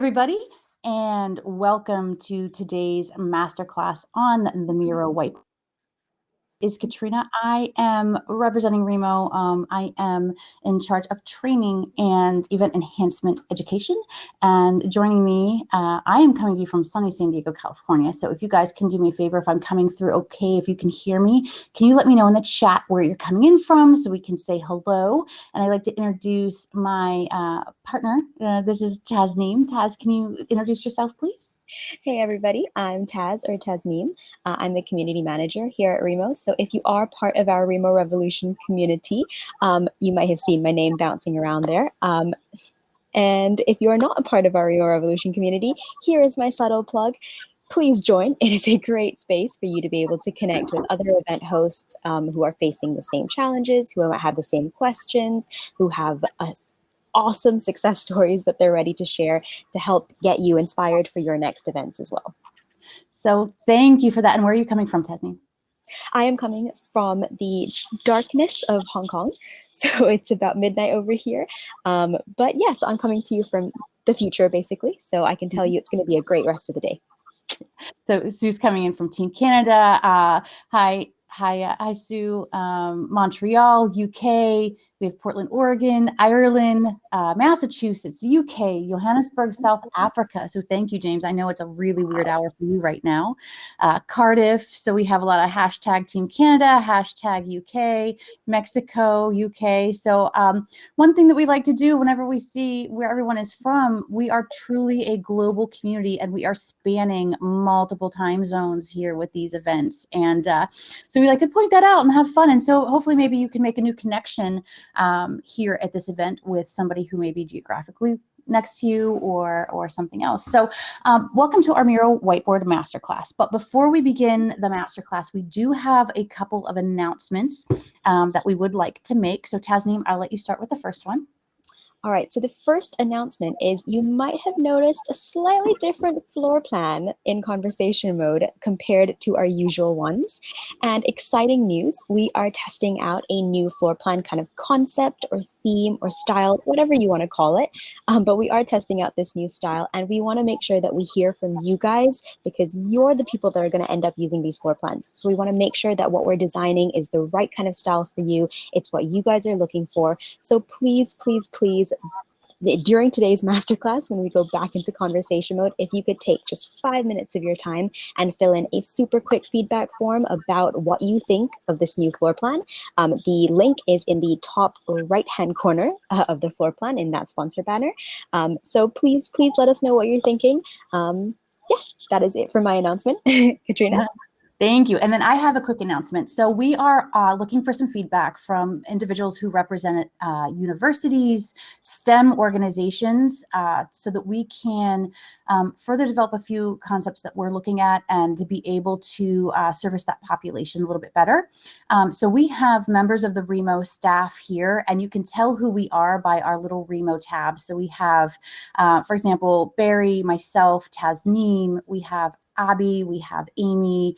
Everybody, and welcome to today's masterclass on the Miro Whiteboard. Is Katrina. I am representing Remo. I am in charge of training and event enhancement education. And joining me, I am coming to you from sunny San Diego, California. So if you guys can do me a favor, if I'm coming through okay, if you can hear me, can you let me know in the chat where you're coming in from so we can say hello? And I'd like to introduce my partner. This is Tasneem. Taz, can you introduce yourself, please? Hey everybody, I'm Taz or Tasneem. I'm the community manager here at Remo. So if you are part of our Remo Revolution community, you might have seen my name bouncing around there. And if you are not a part of our Remo Revolution community, here is my subtle plug. Please join. It is a great space for you to be able to connect with other event hosts who are facing the same challenges, who might have the same questions, who have awesome success stories that they're ready to share to help get you inspired for your next events as well. So thank you for that. And where are you coming from, Tasneem? I am coming from the darkness of Hong Kong. So it's about midnight over here. But yes, I'm coming to you from the future, basically. So I can tell you it's going to be a great rest of the day. So Sue's coming in from Team Canada. Hi, Sue. Montreal, UK. We have Portland, Oregon, Ireland, Massachusetts, UK, Johannesburg, South Africa. So thank you, James. I know it's a really weird hour for you right now. Cardiff. So we have a lot of hashtag Team Canada, hashtag UK, Mexico, UK. So one thing that we like to do whenever we see where everyone is from, we are truly a global community and we are spanning multiple time zones here with these events. And so we like to point that out and have fun. And so hopefully maybe you can make a new connection here at this event with somebody who may be geographically next to you or something else. So welcome to our Miro Whiteboard Masterclass. But before we begin the masterclass, we do have a couple of announcements that we would like to make. So Tasneem, I'll let you start with the first one. All right, so the first announcement is you might have noticed a slightly different floor plan in conversation mode compared to our usual ones. And exciting news, we are testing out a new floor plan kind of concept or theme or style, whatever you want to call it. But we are testing out this new style and we want to make sure that we hear from you guys because you're the people that are going to end up using these floor plans. So we want to make sure that what we're designing is the right kind of style for you. It's what you guys are looking for. So please, please, please, during today's masterclass, when we go back into conversation mode, if you could take just 5 minutes of your time and fill in a super quick feedback form about what you think of this new floor plan. The link is in the top right-hand corner of the floor plan in that sponsor banner. So please, please let us know what you're thinking. Yeah, that is it for my announcement. Katrina? Thank you. And then I have a quick announcement. So we are looking for some feedback from individuals who represent universities, STEM organizations, so that we can further develop a few concepts that we're looking at and to be able to service that population a little bit better. So we have members of the Remo staff here, and you can tell who we are by our little Remo tab. So we have, for example, Barry, myself, Tasneem, we have Abby, we have Amy,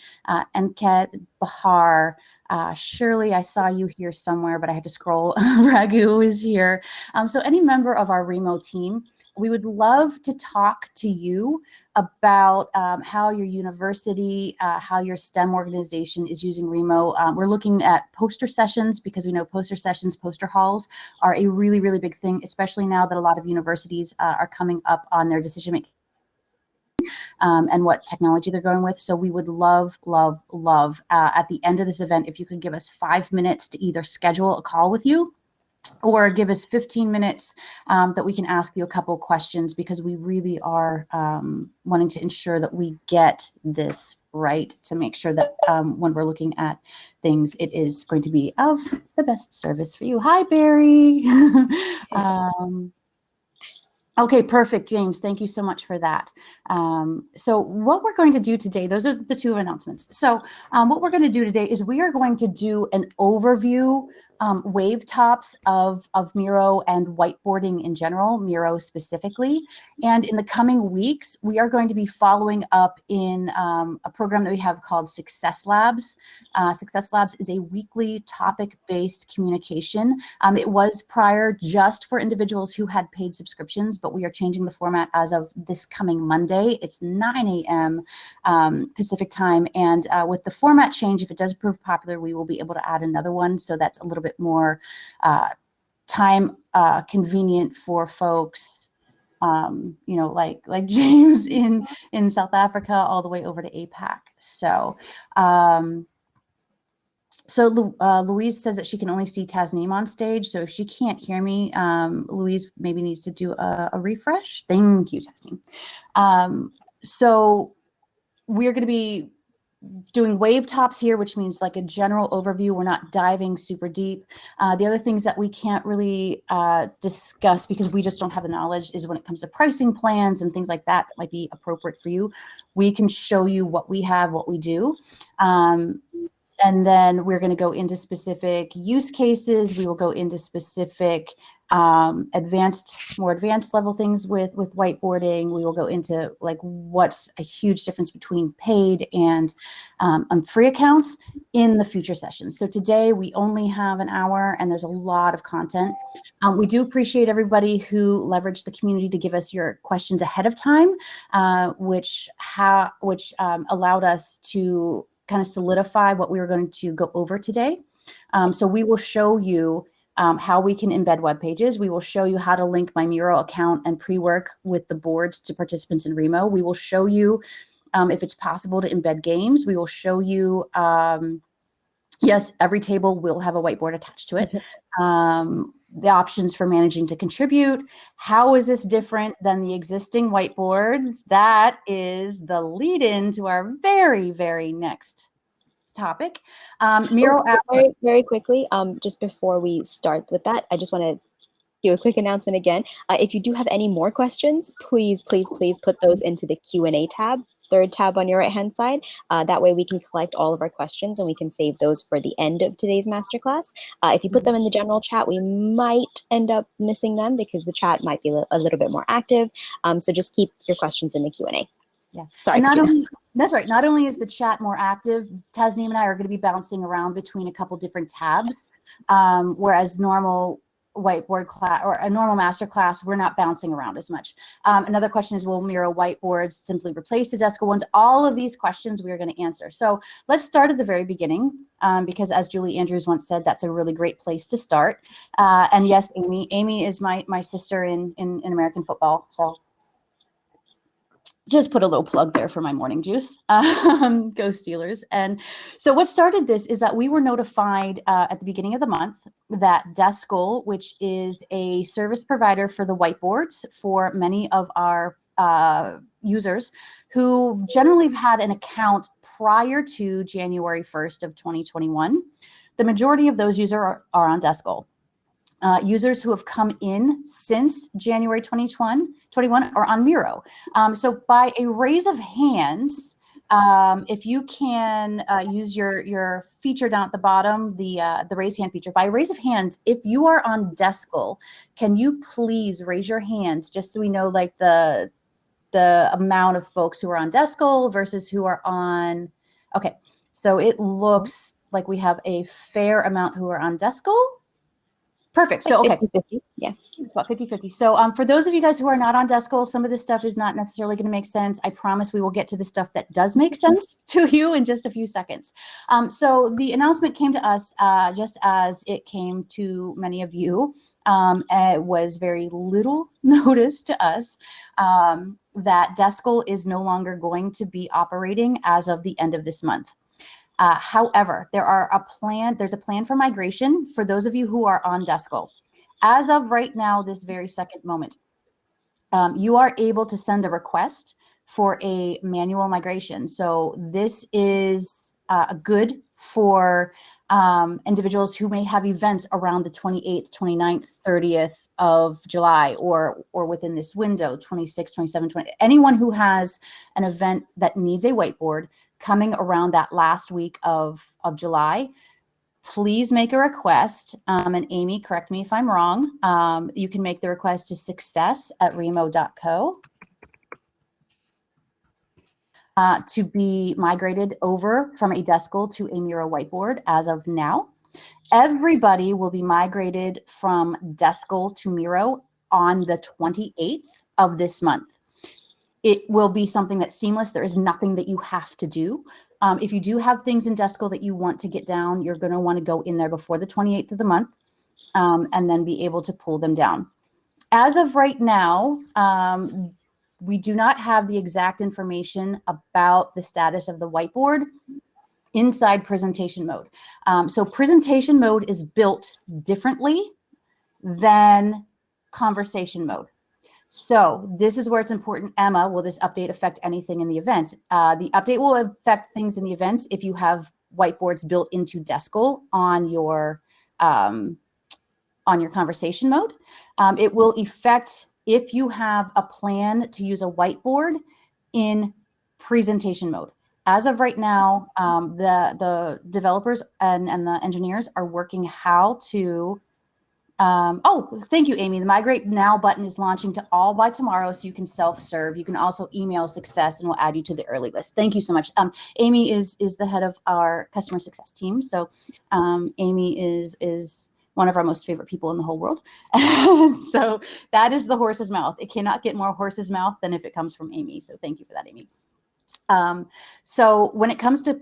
Enket, Bahar, Shirley, I saw you here somewhere, but I had to scroll. Raghu is here. So any member of our Remo team, we would love to talk to you about how your university, how your STEM organization is using Remo. We're looking at poster sessions because we know poster sessions, poster halls are a really, really big thing, especially now that a lot of universities are coming up on their decision-making and what technology they're going with. So we would love at the end of this event, if you could give us 5 minutes to either schedule a call with you or give us 15 minutes that we can ask you a couple questions, because we really are wanting to ensure that we get this right to make sure that when we're looking at things, it is going to be of the best service for you. Hi, Barry. Okay, perfect, James. Thank you so much for that. So what we're going to do today, those are the two announcements. So what we're going to do today is we are going to do an overview wave tops of Miro and whiteboarding in general, Miro specifically. And in the coming weeks, we are going to be following up in a program that we have called Success Labs. Success Labs is a weekly topic-based communication. It was prior just for individuals who had paid subscriptions, but we are changing the format as of this coming Monday. It's 9 a.m. Pacific time. And with the format change, if it does prove popular, we will be able to add another one. So that's a little bit more time convenient for folks, you know, like James in South Africa, all the way over to APAC. So, Louise says that she can only see Tasneem on stage. So if she can't hear me, Louise maybe needs to do a refresh. Thank you, Tasneem. So we're going to be doing wave tops here, which means like a general overview. We're not diving super deep. The other things that we can't really discuss because we just don't have the knowledge is when it comes to pricing plans and things like that might be appropriate for you. We can show you what we have, what we do. And then we're going to go into specific use cases. We will go into specific more advanced level things with whiteboarding. We will go into like what's a huge difference between paid and free accounts in the future sessions. So today we only have an hour and there's a lot of content. We do appreciate everybody who leveraged the community to give us your questions ahead of time, which allowed us to kind of solidify what we were going to go over today. So we will show you how we can embed web pages. We will show you how to link my Miro account and pre-work with the boards to participants in Remo. We will show you if it's possible to embed games. We will show you, yes, every table will have a whiteboard attached to it. The options for managing to contribute. How is this different than the existing whiteboards? That is the lead-in to our very, very next topic. Miro very, very quickly, just before we start with that, I just want to do a quick announcement again. If you do have any more questions, please put those into the Q&A tab. Third tab on your right-hand side. That way we can collect all of our questions and we can save those for the end of today's masterclass. If you put them in the general chat, we might end up missing them because the chat might be a little bit more active. So just keep your questions in the Q&A. Yeah, sorry. That's right. Not only is the chat more active, Tasneem and I are going to be bouncing around between a couple different tabs, whereas normal whiteboard class or a normal master class, we're not bouncing around as much. Another question is, will Miro whiteboards simply replace the Deskle ones? All of these questions we are going to answer. So let's start at the very beginning, because as Julie Andrews once said, that's a really great place to start. And yes, Amy is my sister in American football. So just put a little plug there for my morning juice. Go Steelers. And so what started this is that we were notified at the beginning of the month that Deskle, which is a service provider for the whiteboards for many of our users who generally have had an account prior to January 1st of 2021, the majority of those users are on Deskle. Users who have come in since January 2021 are on Miro. So by a raise of hands, if you can use your feature down at the bottom, the raise hand feature, by raise of hands, if you are on Deskle, can you please raise your hands just so we know like the amount of folks who are on Deskle versus who are on, okay. So it looks like we have a fair amount who are on Deskle. Perfect. So, okay. 50-50. Yeah. About 50-50. So for those of you guys who are not on Deskle, some of this stuff is not necessarily going to make sense. I promise we will get to the stuff that does make sense to you in just a few seconds. So the announcement came to us just as it came to many of you. It was very little notice to us that Deskle is no longer going to be operating as of the end of this month. However, there's a plan for migration for those of you who are on Deskle. As of right now, this very second moment, you are able to send a request for a manual migration. So this is good for individuals who may have events around the 28th, 29th, 30th of July, or within this window, 26, 27, 20, anyone who has an event that needs a whiteboard coming around that last week of July, please make a request. And Amy, correct me if I'm wrong. You can make the request to success@remo.co to be migrated over from a Deskle to a Miro Whiteboard as of now. Everybody will be migrated from Deskle to Miro on the 28th of this month. It will be something that's seamless. There is nothing that you have to do. If you do have things in Deskle that you want to get down, you're going to want to go in there before the 28th of the month and then be able to pull them down. As of right now, we do not have the exact information about the status of the whiteboard inside presentation mode. So presentation mode is built differently than conversation mode. So this is where it's important. Emma, will this update affect anything in the event? The update will affect things in the events if you have whiteboards built into Deskle on your conversation mode. It will affect if you have a plan to use a whiteboard in presentation mode. As of right now, the developers and the engineers are working how to oh, thank you, Amy. The Migrate Now button is launching to all by tomorrow, so you can self-serve. You can also email success, and we'll add you to the early list. Thank you so much. Amy is the head of our customer success team. So Amy is one of our most favorite people in the whole world. So that is the horse's mouth. It cannot get more horse's mouth than if it comes from Amy. So thank you for that, Amy. So when it comes to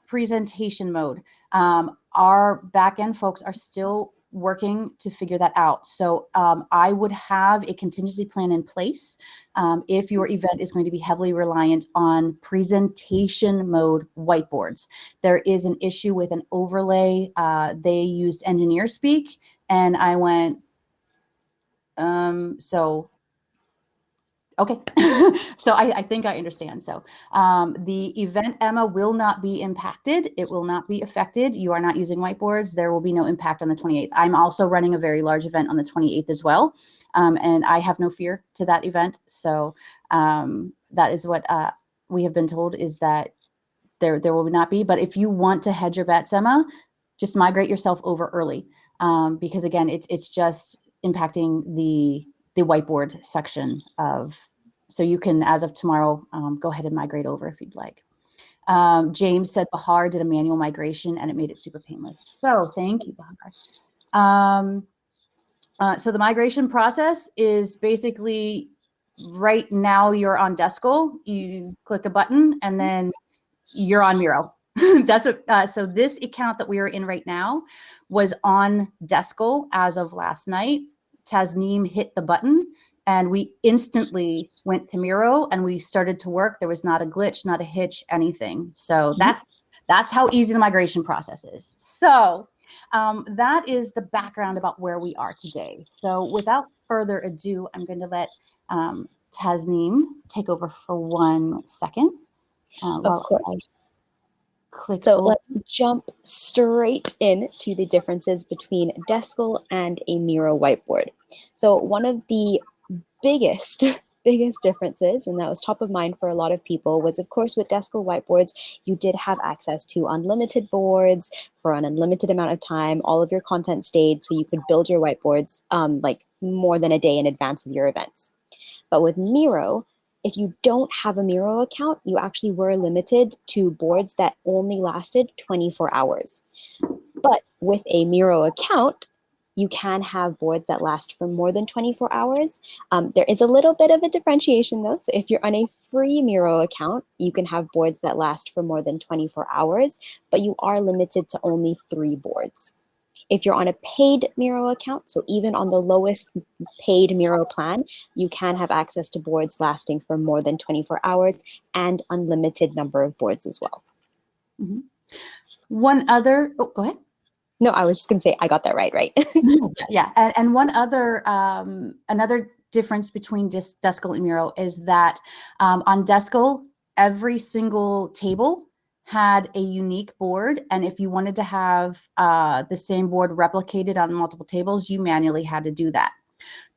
presentation mode, our back-end folks are still working to figure that out. So I would have a contingency plan in place if your event is going to be heavily reliant on presentation mode whiteboards. There is an issue with an overlay. They used engineer speak, and I went, okay, so I think I understand. So the event, Emma, will not be impacted. It will not be affected. You are not using whiteboards. There will be no impact on the 28th. I'm also running a very large event on the 28th as well. And I have no fear to that event. So that is what we have been told, is that there will not be. But if you want to hedge your bets, Emma, just migrate yourself over early. Because again, it's just impacting the whiteboard section of, so you can, as of tomorrow, go ahead and migrate over if you'd like. James said Bahar did a manual migration and it made it super painless. So thank you, Bahar. So the migration process is basically, right now you're on Deskle, you click a button and then you're on Miro. That's what, so this account that we are in right now was on Deskle as of last night. Tasneem hit the button and we instantly went to Miro and we started to work. There was not a glitch, not a hitch, anything. So that's how easy the migration process is. So that is the background about where we are today. So without further ado, I'm going to let Tasneem take over for 1 second. Of course. So let's jump straight into the differences between Deskle and a Miro whiteboard. So one of the biggest differences, and that was top of mind for a lot of people, was of course with Deskle whiteboards, you did have access to unlimited boards for an unlimited amount of time. All of your content stayed, so you could build your whiteboards like more than a day in advance of your events. But with Miro, if you don't have a Miro account, you actually were limited to boards that only lasted 24 hours. But with a Miro account, you can have boards that last for more than 24 hours. There is a little bit of a differentiation though. So if you're on a free Miro account, you can have boards that last for more than 24 hours, but you are limited to only 3 boards. If you're on a paid Miro account, so even on the lowest paid Miro plan, you can have access to boards lasting for more than 24 hours and unlimited number of boards as well. Mm-hmm. One other, oh, go ahead. No, I was just going to say I got that right? Yeah, and one other, another difference between Deskle and Miro is that on Deskle, every single table had a unique board, and if you wanted to have the same board replicated on multiple tables, you manually had to do that.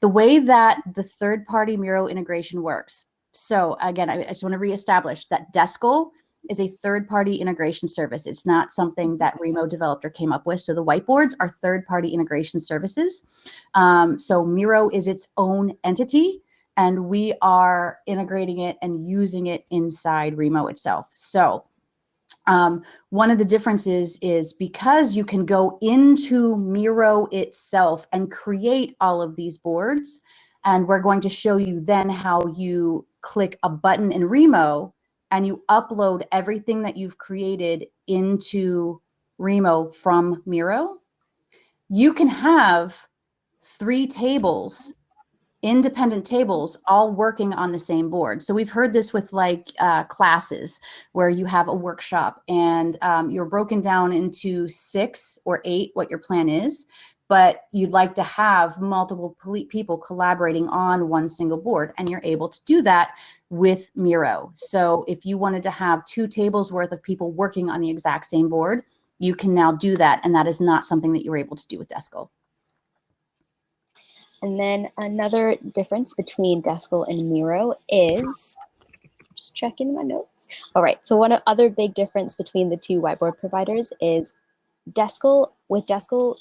The way that the third-party Miro integration works, so again, I just want to reestablish that Deskle is a third-party integration service. It's not something that Miro developed or came up with. So the whiteboards are third-party integration services. So Miro is its own entity, and we are integrating it and using it inside Miro itself. So one of the differences is because you can go into Miro itself and create all of these boards, and we're going to show you then how you click a button in Miro and you upload everything that you've created into Miro from Miro. You can have 3 tables, independent tables, all working on the same board. So we've heard this with like classes where you have a workshop and you're broken down into 6 or 8, what your plan is, but you'd like to have multiple people collaborating on one single board, and you're able to do that with Miro. So if you wanted to have 2 tables worth of people working on the exact same board, you can now do that, and that is not something that you were able to do with Deskle. And then another difference between Deskle and Miro is, just checking my notes. All right, so one other big difference between the 2 whiteboard providers is with Deskle,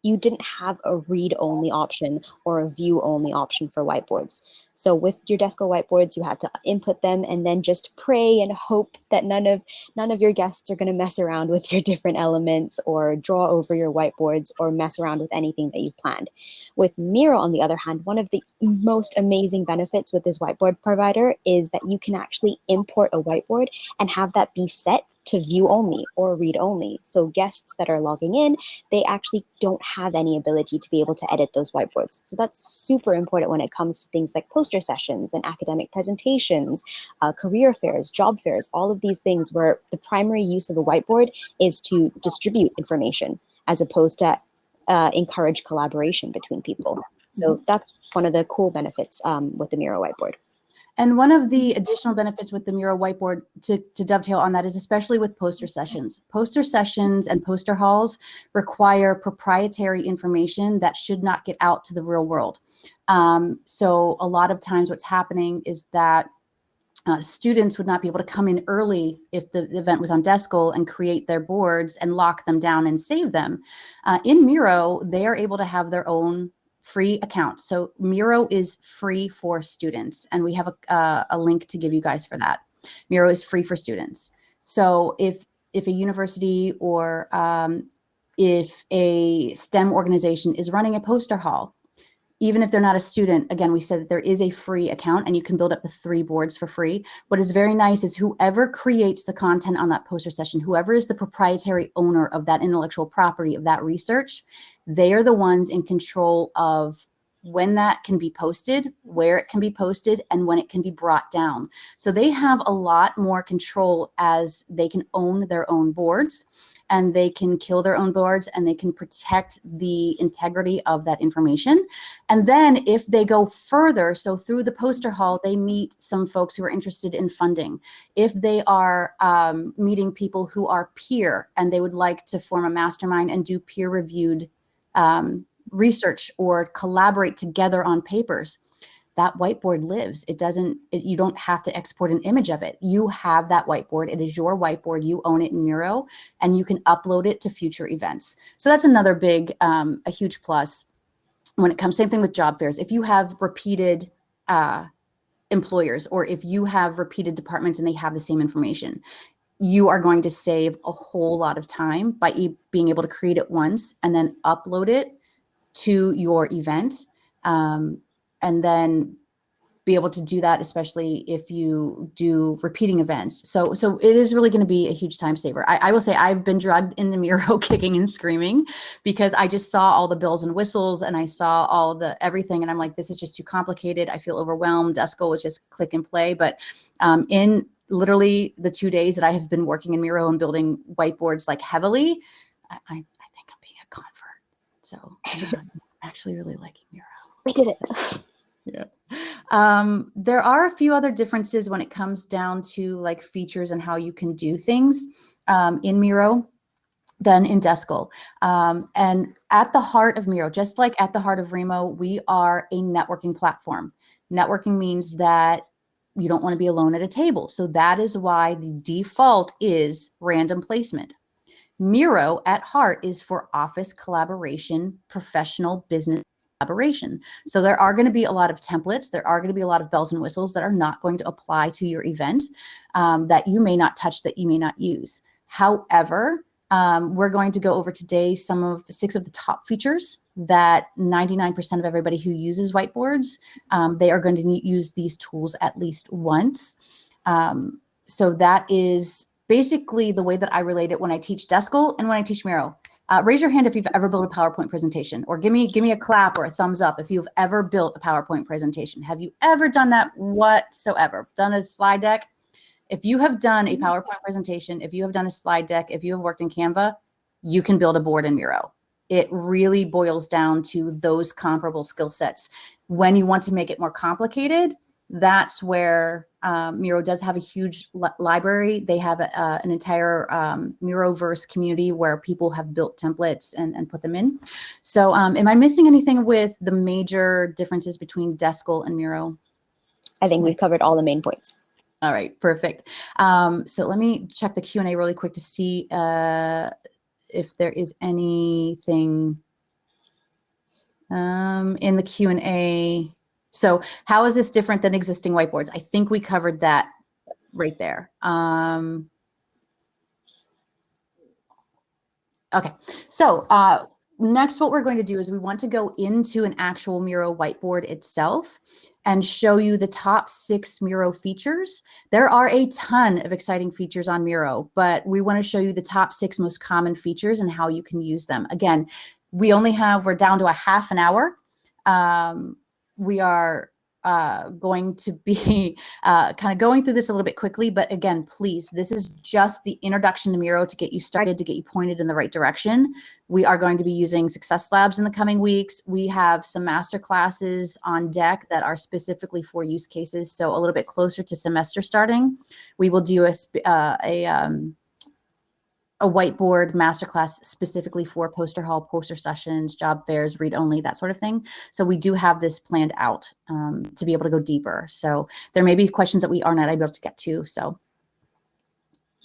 you didn't have a read-only option or a view-only option for whiteboards. So with your Deskle whiteboards, you had to input them and then just pray and hope that none of your guests are going to mess around with your different elements or draw over your whiteboards or mess around with anything that you've planned. With Miro, on the other hand, one of the most amazing benefits with this whiteboard provider is that you can actually import a whiteboard and have that be set to view only or read only. So guests that are logging in, they actually don't have any ability to be able to edit those whiteboards. So that's super important when it comes to things like poster sessions and academic presentations, career fairs, job fairs, all of these things where the primary use of a whiteboard is to distribute information as opposed to encourage collaboration between people. So that's one of the cool benefits with the Miro whiteboard. And one of the additional benefits with the Miro Whiteboard, to dovetail on that, is especially with poster sessions. Poster sessions and poster halls require proprietary information that should not get out to the real world. So a lot of times what's happening is that students would not be able to come in early if the event was on Deskle and create their boards and lock them down and save them. In Miro, they are able to have their own free account. So Miro is free for students, and we have a link to give you guys for that. Miro is free for students. So if a university or if a STEM organization is running a poster hall, even if they're not a student, again, we said that there is a free account and you can build up the 3 boards for free. What is very nice is whoever creates the content on that poster session, whoever is the proprietary owner of that intellectual property, of that research, they are the ones in control of when that can be posted, where it can be posted, and when it can be brought down. So they have a lot more control as they can own their own boards, and they can kill their own boards, and they can protect the integrity of that information. And then if they go further, so through the poster hall, they meet some folks who are interested in funding. If they are meeting people who are peer and they would like to form a mastermind and do peer-reviewed research or collaborate together on papers, that whiteboard lives. You don't have to export an image of it. You have that whiteboard. It is your whiteboard. You own it in Miro, and you can upload it to future events. So that's another big, a huge plus when it comes. Same thing with job fairs. If you have repeated employers, or if you have repeated departments and they have the same information, you are going to save a whole lot of time by being able to create it once and then upload it to your event. And then be able to do that, especially if you do repeating events. So it is really going to be a huge time saver. I will say I've been drugged into Miro kicking and screaming because I just saw all the bells and whistles and I saw all the everything. And I'm like, this is just too complicated. I feel overwhelmed. Deskle was just click and play. But in literally the 2 days that I have been working in Miro and building whiteboards like heavily, I think I'm being a convert. So I'm actually really liking Miro. We did it. Yeah. There are a few other differences when it comes down to like features and how you can do things in Miro than in Deskle. And at the heart of Miro, just like at the heart of Miro, we are a networking platform. Networking means that You don't want to be alone at a table. So that is why the default is random placement. Miro at heart is for office collaboration, professional business collaboration. So there are going to be a lot of templates. There are going to be a lot of bells and whistles that are not going to apply to your event, that you may not touch, that you may not use. However, we're going to go over today some of 6 of the top features that 99% of everybody who uses whiteboards, they are going to use these tools at least once. So that is basically the way that I relate it when I teach Deskle and when I teach Miro. Raise your hand if you've ever built a PowerPoint presentation, or give me a clap or a thumbs up if you've ever built a PowerPoint presentation. Have you ever done that whatsoever? Done a slide deck? If you have done a PowerPoint presentation, if you have done a slide deck, if you have worked in Canva, you can build a board in Miro. It really boils down to those comparable skill sets. When you want to make it more complicated, that's where Miro does have a huge library. They have an entire Miroverse community where people have built templates and put them in. So am I missing anything with the major differences between Deskle and Miro? I think we've covered all the main points. All right, perfect. So let me check the Q&A really quick to see if there is anything in the Q&A. So how is this different than existing whiteboards? I think we covered that right there. Okay, so next what we're going to do is we want to go into an actual Miro whiteboard itself and show you the top 6 Miro features. There are a ton of exciting features on Miro, but we want to show you the top 6 most common features and how you can use them. Again, we're down to a half an hour. We are going to be kind of going through this a little bit quickly, but again, please, this is just the introduction to Miro to get you started, to get you pointed in the right direction. We are going to be using Success Labs in the coming weeks. We have some master classes on deck that are specifically for use cases. So a little bit closer to semester starting, we will do a whiteboard masterclass specifically for poster hall, poster sessions, job fairs, read only, that sort of thing. So we do have this planned out to be able to go deeper. So there may be questions that we are not able to get to. So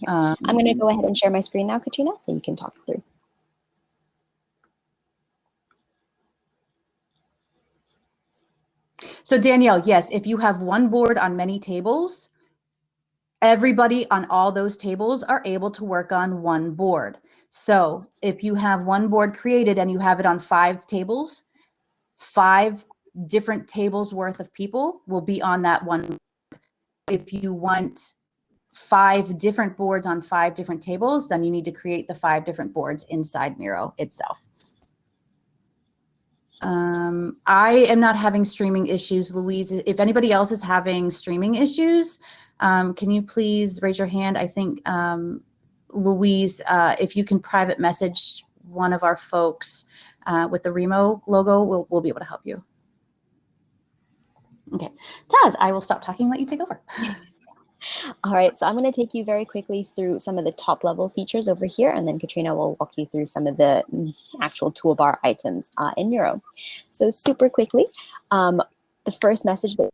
I'm going to go ahead and share my screen now, Katrina, so you can talk through. So Danielle, yes, if you have one board on many tables, everybody on all those tables are able to work on one board. So if you have one board created and you have it on 5 tables, 5 different tables worth of people will be on that one. If you want 5 different boards on 5 different tables, then you need to create the 5 different boards inside Miro itself. I am not having streaming issues, Louise. If anybody else is having streaming issues, can you please raise your hand? I think, Louise, if you can private message one of our folks with the Remo logo, we'll be able to help you. Okay, Taz, I will stop talking and let you take over. All right, so I'm going to take you very quickly through some of the top level features over here, and then Katrina will walk you through some of the actual toolbar items in Miro. So super quickly, the first message that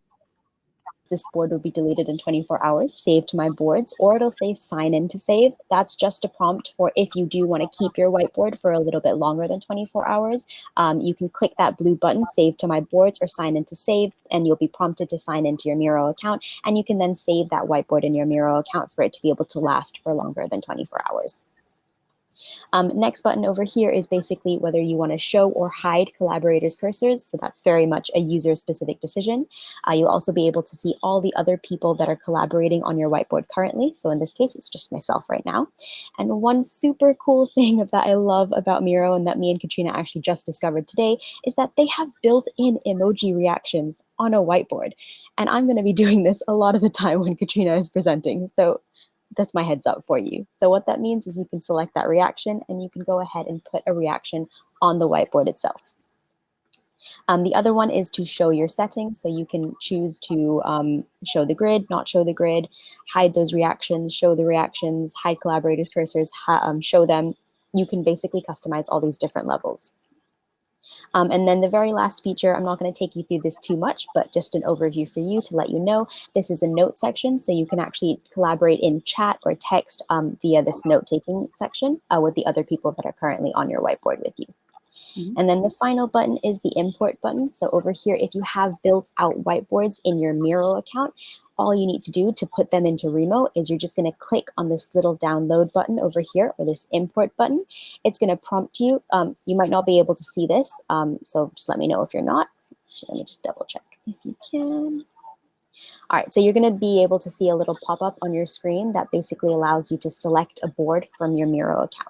this board will be deleted in 24 hours, save to my boards, or it'll say sign in to save. That's just a prompt for if you do want to keep your whiteboard for a little bit longer than 24 hours. You can click that blue button, save to my boards, or sign in to save, and you'll be prompted to sign into your Miro account. And you can then save that whiteboard in your Miro account for it to be able to last for longer than 24 hours. Next button over here is basically whether you want to show or hide collaborators' cursors. So that's very much a user-specific decision. You'll also be able to see all the other people that are collaborating on your whiteboard currently. So in this case, it's just myself right now. And one super cool thing that I love about Miro and that me and Katrina actually just discovered today is that they have built-in emoji reactions on a whiteboard. And I'm going to be doing this a lot of the time when Katrina is presenting. So that's my heads up for you. So what that means is you can select that reaction and you can go ahead and put a reaction on the whiteboard itself. The other one is to show your settings. So you can choose to show the grid, not show the grid, hide those reactions, show the reactions, hide collaborators' cursors, show them. You can basically customize all these different levels. And then the very last feature, I'm not going to take you through this too much, but just an overview for you to let you know, this is a note section, so you can actually collaborate in chat or text via this note-taking section with the other people that are currently on your whiteboard with you. And then the final button is the import button. So over here, if you have built out whiteboards in your Miro account, all you need to do to put them into Remo is you're just going to click on this little download button over here, or this import button. It's going to prompt you. You might not be able to see this, so just let me know if you're not. So let me just double check if you can. All right, so you're going to be able to see a little pop-up on your screen that basically allows you to select a board from your Miro account.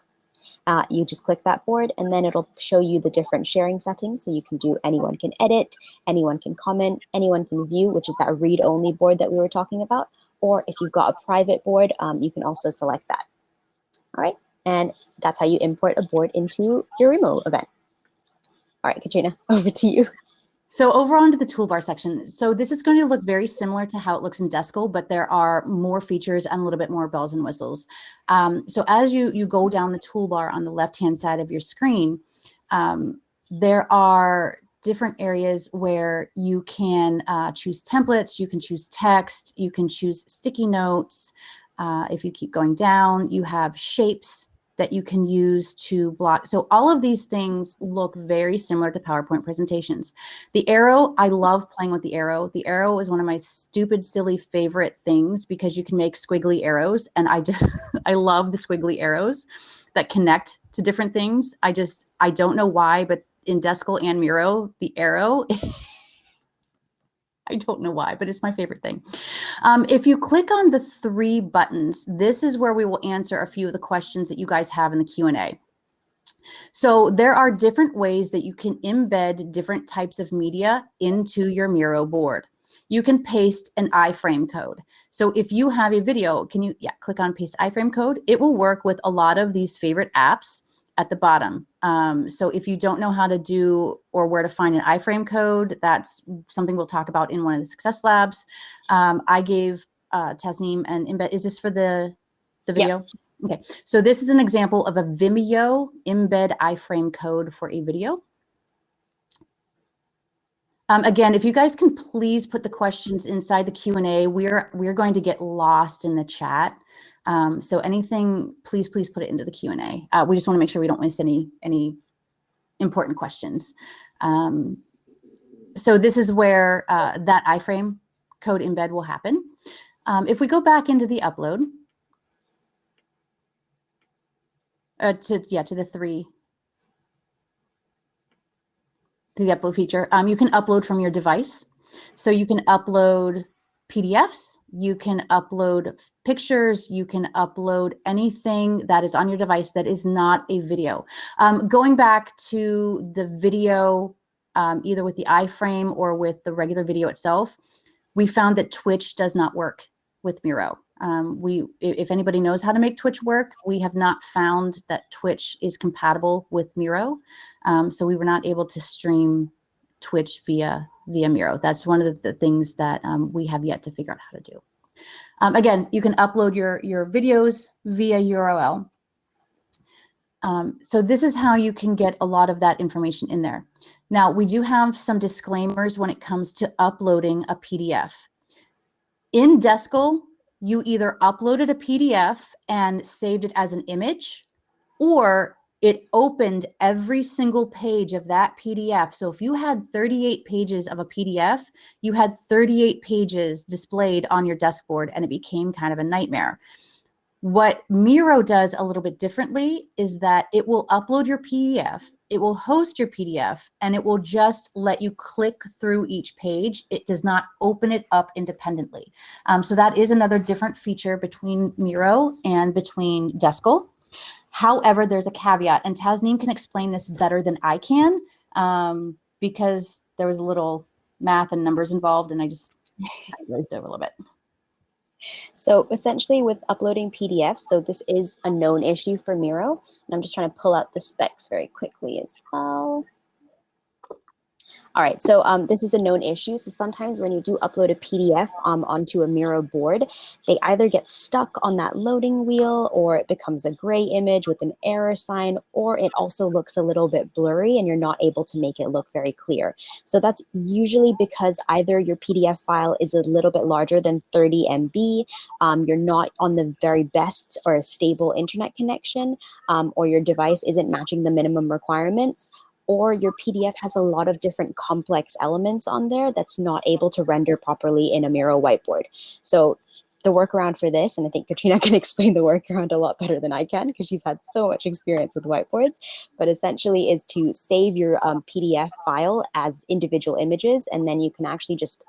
You just click that board, and then it'll show you the different sharing settings. So you can do anyone can edit, anyone can comment, anyone can view, which is that read-only board that we were talking about. Or if you've got a private board, you can also select that. All right, and that's how you import a board into your Remo event. All right, Katrina, over to you. So over onto the toolbar section. So this is going to look very similar to how it looks in Deskle, but there are more features and a little bit more bells and whistles. So as you go down the toolbar on the left-hand side of your screen, there are different areas where you can choose templates, you can choose text, you can choose sticky notes. If you keep going down, you have shapes that you can use to block. So all of these things look very similar to PowerPoint presentations. The arrow, I love playing with the arrow. The arrow is one of my stupid, silly favorite things because you can make squiggly arrows. And I love the squiggly arrows that connect to different things. I don't know why, but in Deskle and Miro, the arrow, I don't know why, but it's my favorite thing. If you click on the 3 buttons, this is where we will answer a few of the questions that you guys have in the Q&A. So there are different ways that you can embed different types of media into your Miro board. You can paste an iframe code. So if you have a video, click on paste iframe code. It will work with a lot of these favorite apps at the bottom. So if you don't know how to do or where to find an iframe code, that's something we'll talk about in one of the success labs. I gave Tasneem an embed. Is this for the video? Yeah. Okay, so this is an example of a Vimeo embed iframe code for a video. Again, if you guys can please put the questions inside the Q&A, we're going to get lost in the chat. So anything, please put it into the Q&A. We just want to make sure we don't miss any important questions. So this is where that iframe code embed will happen. If we go back into the upload, to the upload feature, you can upload from your device. So you can upload PDFs, you can upload pictures, you can upload anything that is on your device that is not a video. Going back to the video, either with the iframe or with the regular video itself, we found that Twitch does not work with Miro. If anybody knows how to make Twitch work, we have not found that Twitch is compatible with Miro. So we were not able to stream Twitch via Miro. That's one of the things that we have yet to figure out how to do. Again, you can upload your videos via URL. So this is how you can get a lot of that information in there. Now, we do have some disclaimers when it comes to uploading a PDF. In Deskle, you either uploaded a PDF and saved it as an image, or it opened every single page of that PDF. So if you had 38 pages of a PDF, you had 38 pages displayed on your deskboard, and it became kind of a nightmare. What Miro does a little bit differently is that it will upload your PDF, it will host your PDF, and it will just let you click through each page. It does not open it up independently. So that is another different feature between Miro and between Deskle. However, there's a caveat, and Tasneem can explain this better than I can, because there was a little math and numbers involved, and I glazed over a little bit. So essentially with uploading PDFs, so this is a known issue for Miro, and I'm just trying to pull out the specs very quickly as well. All right, so this is a known issue. So sometimes when you do upload a PDF onto a Miro board, they either get stuck on that loading wheel, or it becomes a gray image with an error sign, or it also looks a little bit blurry and you're not able to make it look very clear. So that's usually because either your PDF file is a little bit larger than 30 MB, you're not on the very best or stable internet connection, or your device isn't matching the minimum requirements, or your PDF has a lot of different complex elements on there that's not able to render properly in a Miro whiteboard. So the workaround for this, and I think Katrina can explain the workaround a lot better than I can because she's had so much experience with whiteboards, but essentially is to save your PDF file as individual images, and then you can actually just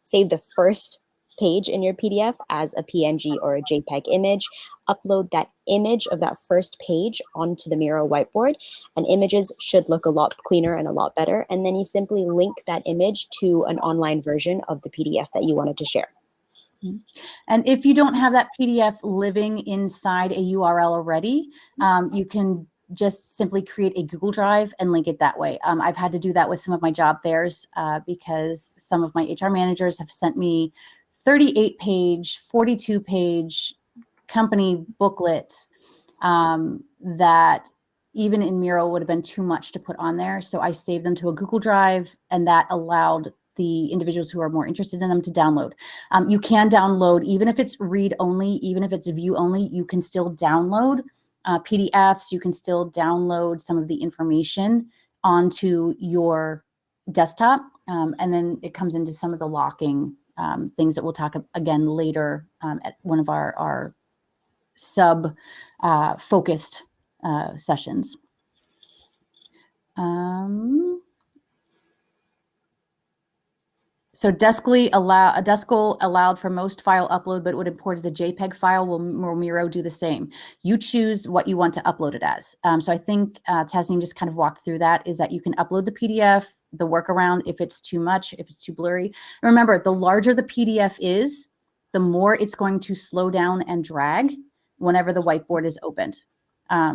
save the first page in your PDF as a PNG or a JPEG image, upload that image of that first page onto the Miro whiteboard, and images should look a lot cleaner and a lot better. And then you simply link that image to an online version of the PDF that you wanted to share. And if you don't have that PDF living inside a URL already, you can just simply create a Google Drive and link it that way. I've had to do that with some of my job fairs because some of my HR managers have sent me 38-page, 42-page company booklets that even in Miro would have been too much to put on there. So I saved them to a Google Drive, and that allowed the individuals who are more interested in them to download. You can download, even if it's read only, even if it's view only, you can still download PDFs. You can still download some of the information onto your desktop. And then it comes into some of the locking things that we'll talk again later at one of our sub focused sessions. So Deskle allowed for most file upload, but it would import as a JPEG file. Will Miro do the same? You choose what you want to upload it as. So I think Tasneem just kind of walked through that, is that you can upload the PDF, the workaround if it's too much, if it's too blurry. Remember, the larger the PDF is, the more it's going to slow down and drag whenever the whiteboard is opened.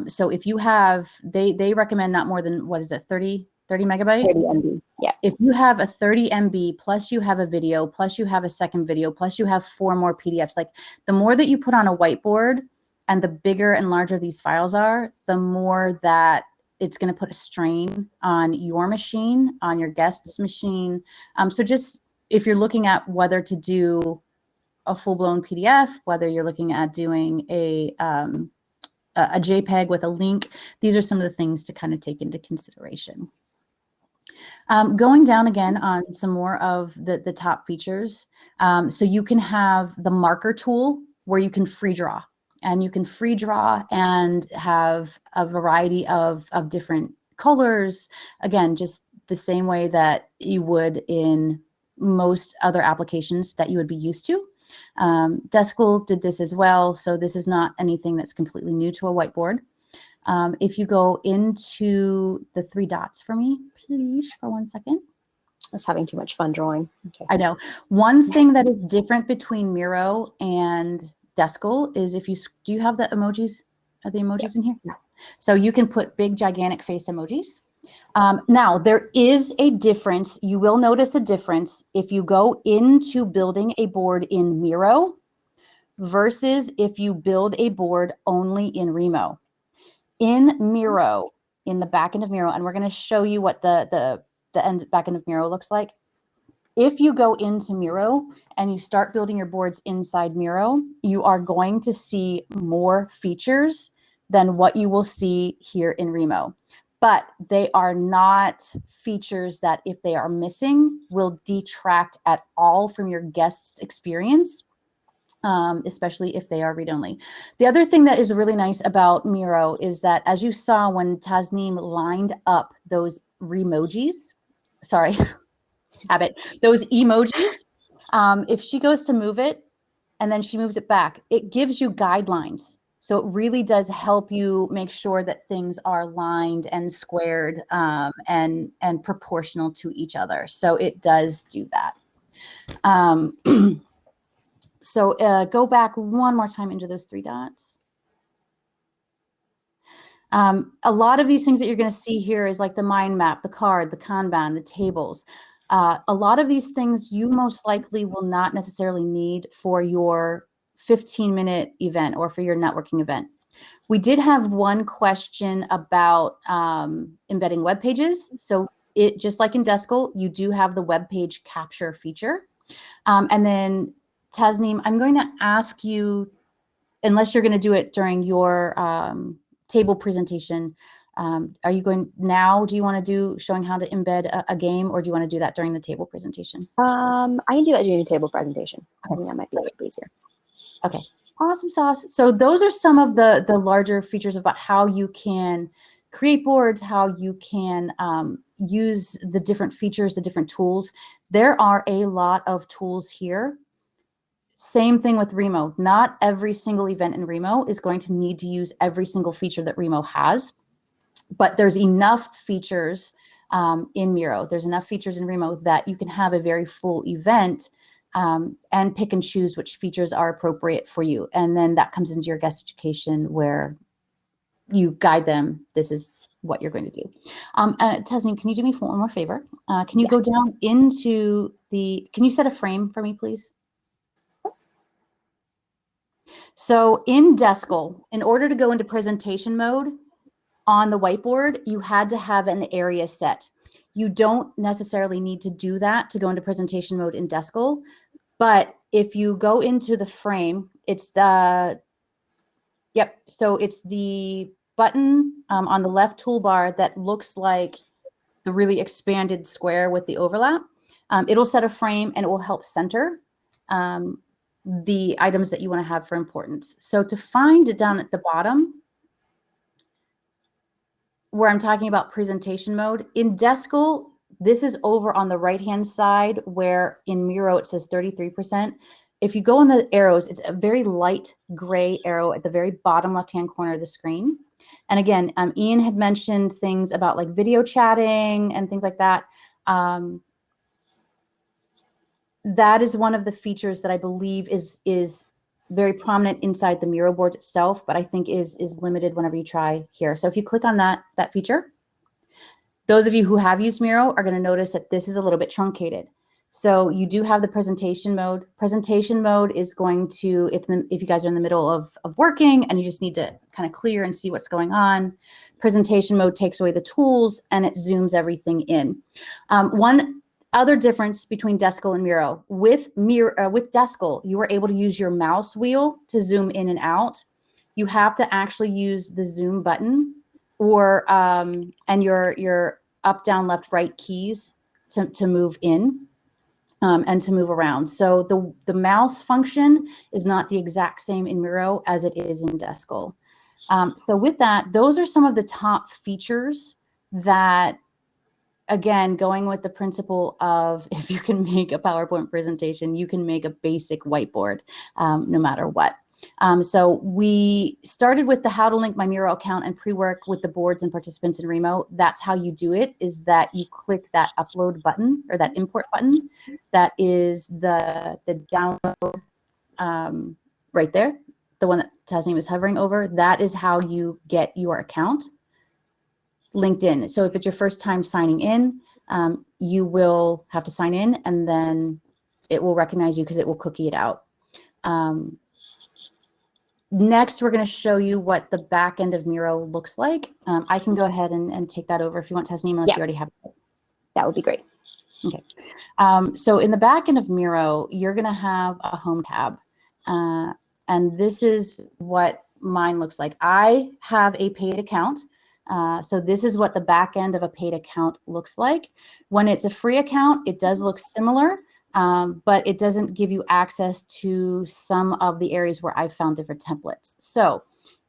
So if you have, they recommend not more than, what is it, 30 megabyte? 30 MB, yeah. If you have a 30 MB, plus you have a video, plus you have a second video, plus you have 4 more PDFs, like the more that you put on a whiteboard and the bigger and larger these files are, the more that it's going to put a strain on your machine, on your guest's machine. So just if you're looking at whether to do a full-blown PDF, whether you're looking at doing a JPEG with a link, these are some of the things to kind of take into consideration. Going down again on some more of the top features. So you can have the marker tool where you can free draw, and you can free draw and have a variety of different colors. Again, just the same way that you would in most other applications that you would be used to. Deskul did this as well. So this is not anything that's completely new to a whiteboard. If you go into the 3 dots for me, please, for 1 second. I was having too much fun drawing. Okay. I know. One thing that is different between Miro and Deskle is if you, do you have the emojis? Are the emojis in here? Yeah. So you can put big, gigantic face emojis. Now, there is a difference. You will notice a difference if you go into building a board in Miro versus if you build a board only in Remo. In Miro, in the back end of Miro, and we're going to show you what the back end of Miro looks like. If you go into Miro and you start building your boards inside Miro, you are going to see more features than what you will see here in Remo. But they are not features that, if they are missing, will detract at all from your guest's experience. Especially if they are read-only. The other thing that is really nice about Miro is that, as you saw when Tasneem lined up those remojis, sorry, those emojis, if she goes to move it and then she moves it back, it gives you guidelines. So it really does help you make sure that things are lined and squared and proportional to each other. So it does do that. So go back one more time into those 3 dots. A lot of these things that you're going to see here is like the mind map, the card, the Kanban, the tables. A lot of these things you most likely will not necessarily need for your 15-minute event or for your networking event. We did have one question about embedding web pages. So it, just like in Deskle, you do have the web page capture feature. And then Tasneem, I'm going to ask you, unless you're going to do it during your table presentation, are you going now? Do you want to do showing how to embed a game, or do you want to do that during the table presentation? I can do that during the table presentation. I think that might be a little easier. Okay, awesome sauce. So those are some of the larger features about how you can create boards, how you can use the different features, the different tools. There are a lot of tools here. Same thing with Remo. Not every single event in Remo is going to need to use every single feature that Remo has, but there's enough features in Miro. There's enough features in Remo that you can have a very full event and pick and choose which features are appropriate for you. And then that comes into your guest education where you guide them. This is what you're going to do. Tasneem, can you do me one more favor? Can you go down into can you set a frame for me, please? So in Deskle, in order to go into presentation mode on the whiteboard, you had to have an area set. You don't necessarily need to do that to go into presentation mode in Deskle, but if you go into the frame, it's the, so it's the button on the left toolbar that looks like the really expanded square with the overlap. It'll set a frame and it will help center the items that you want to have for importance. So to find it down at the bottom, where I'm talking about presentation mode, in Deskle, this is over on the right-hand side, where in Miro it says 33%. If you go on the arrows, it's a very light gray arrow at the very bottom left-hand corner of the screen. And again, Ian had mentioned things about like video chatting and things like that. That is one of the features that I believe is very prominent inside the Miro boards itself, but I think is limited whenever you try here. So if you click on that feature, those of you who have used Miro are going to notice that this is a little bit truncated. So you do have the presentation mode. Presentation mode is going to, if you guys are in the middle of working and you just need to kind of clear and see what's going on, presentation mode takes away the tools and it zooms everything in. One other difference between Deskle and Miro. With Deskle, you were able to use your mouse wheel to zoom in and out. You have to actually use the zoom button or and your up, down, left, right keys to move in and to move around. So the mouse function is not the exact same in Miro as it is in Deskle. So with that, those are some of the top features that, again, going with the principle of if you can make a PowerPoint presentation, you can make a basic whiteboard no matter what. So we started with the how to link my Miro account and pre-work with the boards and participants in Remo. That's how you do it, is that you click that upload button or that import button. That is the download right there, the one that Tasneem was hovering over. That is how you get your account linked in. So if it's your first time signing in, you will have to sign in and then it will recognize you because it will cookie it out. Next, we're going to show you what the back end of Miro looks like. I can go ahead and take that over if you want, Tasneem, unless you already have it. That would be great. Okay. So in the back end of Miro, you're going to have a home tab. And this is what mine looks like. I have a paid account. So this is what the back end of a paid account looks like. When it's a free account, it does look similar, but it doesn't give you access to some of the areas where I've found different templates. So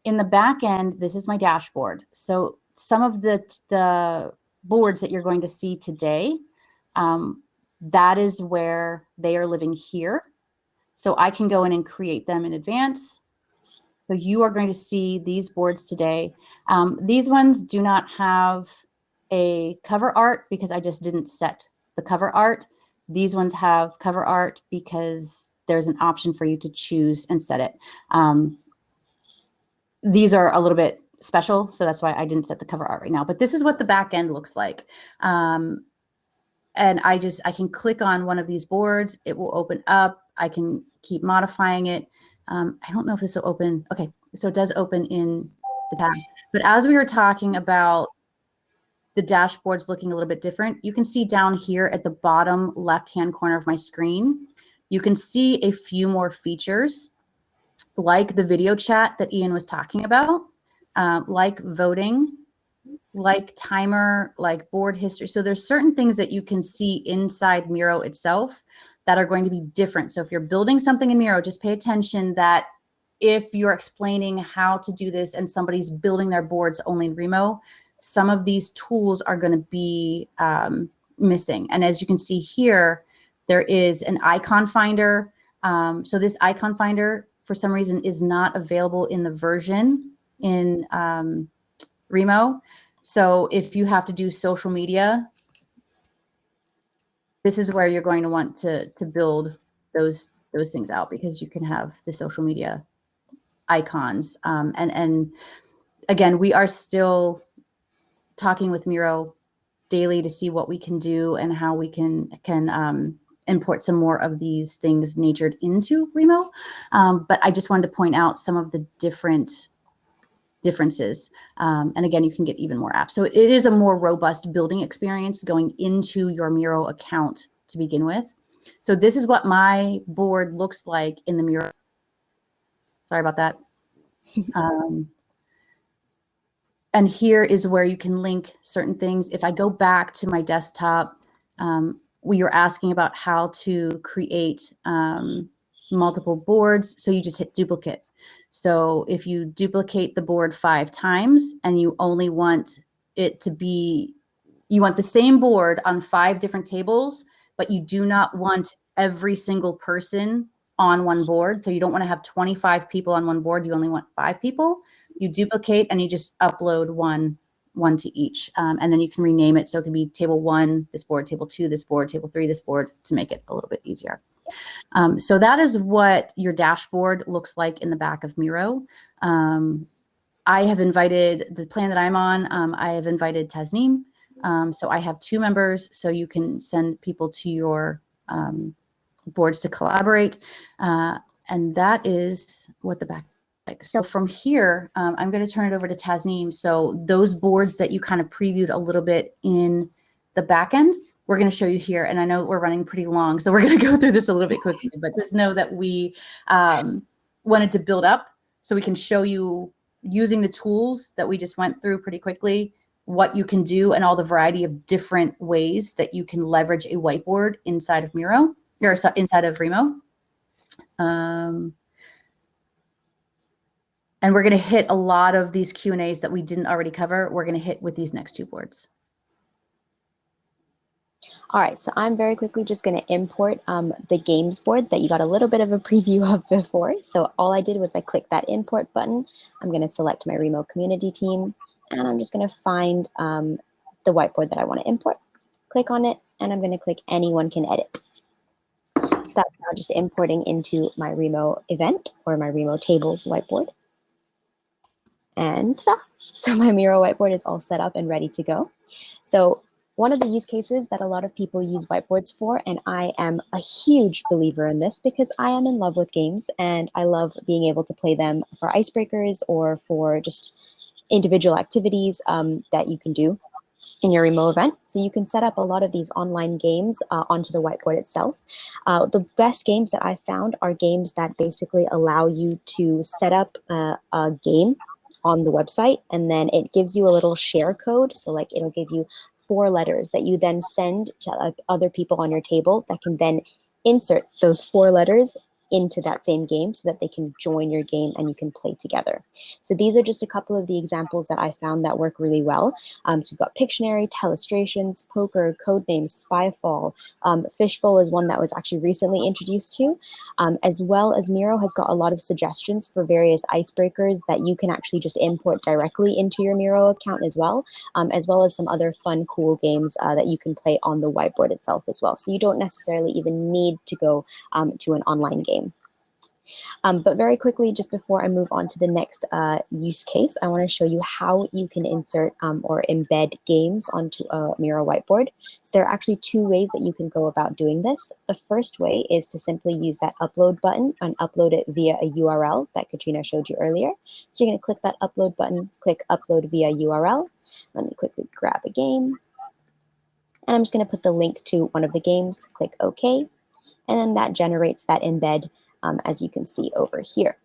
in the back end, this is my dashboard. So some of the boards that you're going to see today, that is where they are living here. So I can go in and create them in advance. So you are going to see these boards today. These ones do not have a cover art because I just didn't set the cover art. These ones have cover art because there's an option for you to choose and set it. These are a little bit special, so that's why I didn't set the cover art right now. But this is what the back end looks like. And I can click on one of these boards. It will open up. I can keep modifying it. I don't know if this will open. Okay, so it does open in the tab. But as we were talking about the dashboards looking a little bit different, you can see down here at the bottom left-hand corner of my screen, you can see a few more features like the video chat that Ian was talking about, like voting, like timer, like board history. So there's certain things that you can see inside Miro itself that are going to be different. So if you're building something in Miro, just pay attention that if you're explaining how to do this and somebody's building their boards only in Remo, some of these tools are going to be missing. And as you can see here, there is an icon finder. So this icon finder, for some reason, is not available in the version in Remo. So if you have to do social media, this is where you're going to want to build those things out, because you can have the social media icons. And again, we are still talking with Miro daily to see what we can do and how we can import some more of these things natured into Remo. But I just wanted to point out some of the differences. And again, you can get even more apps. So it is a more robust building experience going into your Miro account to begin with. So this is what my board looks like in the Miro. Sorry about that. And here is where you can link certain things. If I go back to my desktop, we were asking about how to create multiple boards. So you just hit duplicate. So if you duplicate the board 5 times and you only want it to be, you want the same board on 5 different tables, but you do not want every single person on one board. So you don't want to have 25 people on one board. You only want 5 people. You duplicate and you just upload one to each. And then you can rename it. So it can be table 1, this board, table 2, this board, table 3, this board, to make it a little bit easier. So that is what your dashboard looks like in the back of Miro. I have invited, the plan that I'm on, I have invited Tasneem. So I have 2 members, so you can send people to your boards to collaborate. And that is what the back like. So from here, I'm going to turn it over to Tasneem. So those boards that you kind of previewed a little bit in the back end, we're going to show you here. And I know we're running pretty long, so we're going to go through this a little bit quickly, but just know that we wanted to build up so we can show you, using the tools that we just went through pretty quickly, what you can do and all the variety of different ways that you can leverage a whiteboard inside of Miro, or inside of Remo. And we're going to hit a lot of these Q&As that we didn't already cover. We're going to hit with these next 2 boards. All right, so I'm very quickly just going to import the games board that you got a little bit of a preview of before. So all I did was I clicked that import button. I'm going to select my Remo community team, and I'm just going to find the whiteboard that I want to import. Click on it, and I'm going to click anyone can edit. So that's now just importing into my Remo event or my Remo tables whiteboard. And ta-da! So my Miro whiteboard is all set up and ready to go. So one of the use cases that a lot of people use whiteboards for, and I am a huge believer in this because I am in love with games and I love being able to play them for icebreakers or for just individual activities that you can do in your Remo event. So you can set up a lot of these online games onto the whiteboard itself. The best games that I've found are games that basically allow you to set up a game on the website, and then it gives you a little share code. So like it'll give you 4 letters that you then send to other people on your table that can then insert those 4 letters into that same game so that they can join your game and you can play together. So these are just a couple of the examples that I found that work really well. So we've got Pictionary, Telestrations, Poker, Codenames, Spyfall. Fishbowl is one that was actually recently introduced to, as well as Miro has got a lot of suggestions for various icebreakers that you can actually just import directly into your Miro account as well as some other fun, cool games that you can play on the whiteboard itself as well. So you don't necessarily even need to go to an online game. But very quickly, just before I move on to the next use case, I want to show you how you can insert or embed games onto a Miro whiteboard. So there are actually two ways that you can go about doing this. The first way is to simply use that upload button and upload it via a URL that Katrina showed you earlier. So you're going to click that upload button, click upload via URL. Let me quickly grab a game. And I'm just going to put the link to one of the games, click OK. And then that generates that embed as you can see over here.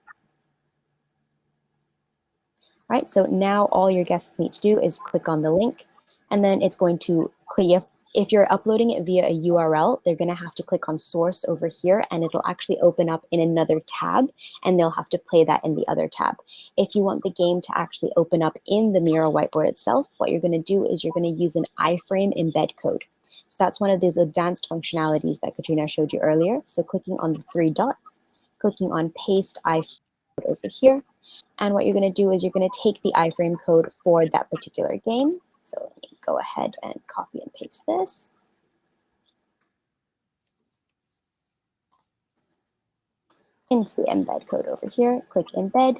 All right, so now all your guests need to do is click on the link, and then it's going to click. If you're uploading it via a URL, they're going to have to click on source over here, and it'll actually open up in another tab, and they'll have to play that in the other tab. If you want the game to actually open up in the Miro whiteboard itself, what you're going to do is you're going to use an iframe embed code. So that's one of those advanced functionalities that Katrina showed you earlier. So clicking on the three dots, clicking on paste iframe code over here. And what you're going to do is you're going to take the iframe code for that particular game. So let me go ahead and copy and paste this. Into the embed code over here, click embed.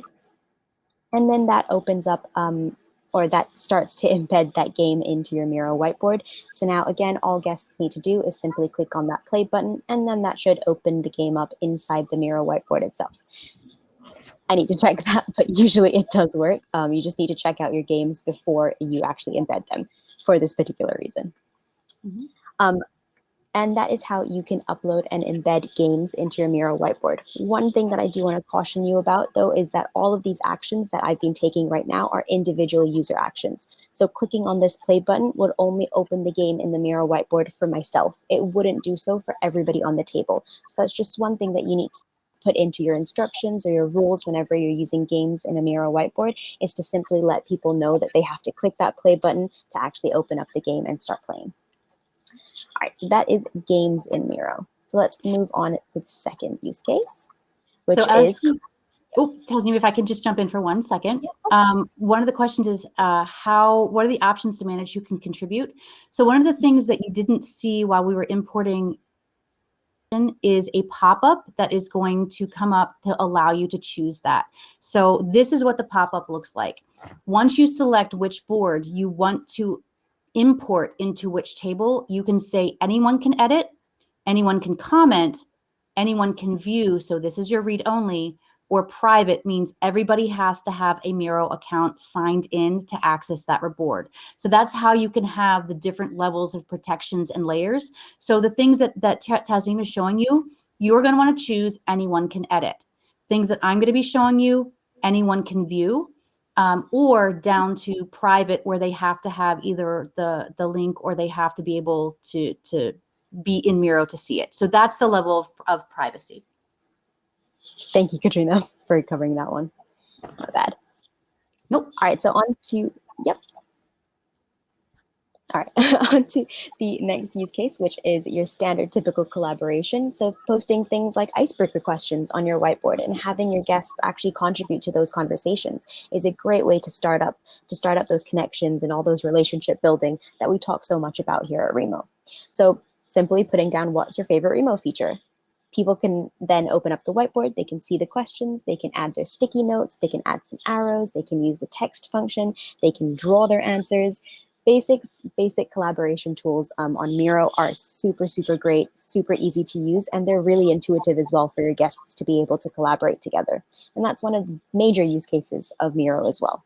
And then that opens up or that starts to embed that game into your Miro whiteboard. So now, again, all guests need to do is simply click on that play button, and then that should open the game up inside the Miro whiteboard itself. I need to check that, but usually it does work. You just need to check out your games before you actually embed them for this particular reason. Mm-hmm. And that is how you can upload and embed games into your Miro whiteboard. One thing that I do want to caution you about, though, is that all of these actions that I've been taking right now are individual user actions. So clicking on this play button would only open the game in the Miro whiteboard for myself. It wouldn't do so for everybody on the table. So that's just one thing that you need to put into your instructions or your rules whenever you're using games in a Miro whiteboard, is to simply let people know that they have to click that play button to actually open up the game and start playing. All right, so that is games in Miro. So let's move on to the second use case, which is... tells me if I can just jump in for 1 second. One of the questions is what are the options to manage who can contribute? So one of the things that you didn't see while we were importing is a pop-up that is going to come up to allow you to choose that. So this is what the pop-up looks like. Once you select which board you want to import into which table, you can say anyone can edit, anyone can comment, anyone can view. So this is your read only, or private means everybody has to have a Miro account signed in to access that board. So that's how you can have the different levels of protections and layers. So the things that Tasneem is showing you, you're going to want to choose anyone can edit. Things that I'm going to be showing you, anyone can view. Or down to private, where they have to have either the link or they have to be able to be in Miro to see it. So that's the level of privacy. Thank you, Katrina, for covering that one. Not bad. Nope. All right, so on to, All right, on to the next use case, which is your standard typical collaboration. So posting things like icebreaker questions on your whiteboard and having your guests actually contribute to those conversations is a great way to start up those connections and all those relationship building that we talk so much about here at Remo. So simply putting down what's your favorite Remo feature. People can then open up the whiteboard, they can see the questions, they can add their sticky notes, they can add some arrows, they can use the text function, they can draw their answers. Basic collaboration tools on Miro are super, super great, super easy to use, and they're really intuitive as well for your guests to be able to collaborate together. And that's one of the major use cases of Miro as well.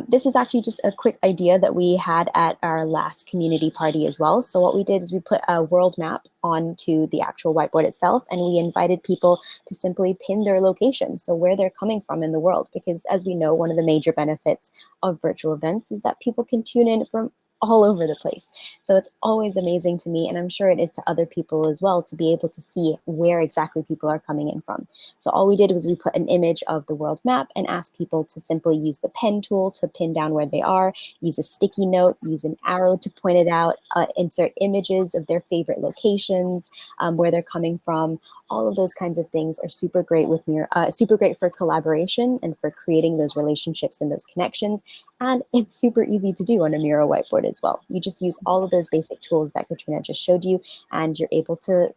This is actually just a quick idea that we had at our last community party as well. So what we did is we put a world map onto the actual whiteboard itself, and we invited people to simply pin their location, so where they're coming from in the world. Because as we know, one of the major benefits of virtual events is that people can tune in from all over the place. So it's always amazing to me, and I'm sure it is to other people as well, to be able to see where exactly people are coming in from. So all we did was we put an image of the world map and asked people to simply use the pen tool to pin down where they are, use a sticky note, use an arrow to point it out, insert images of their favorite locations, where they're coming from. All of those kinds of things are super great with Miro, super great for collaboration and for creating those relationships and those connections. And it's super easy to do on a Miro whiteboard as well. You just use all of those basic tools that Katrina just showed you, and you're able to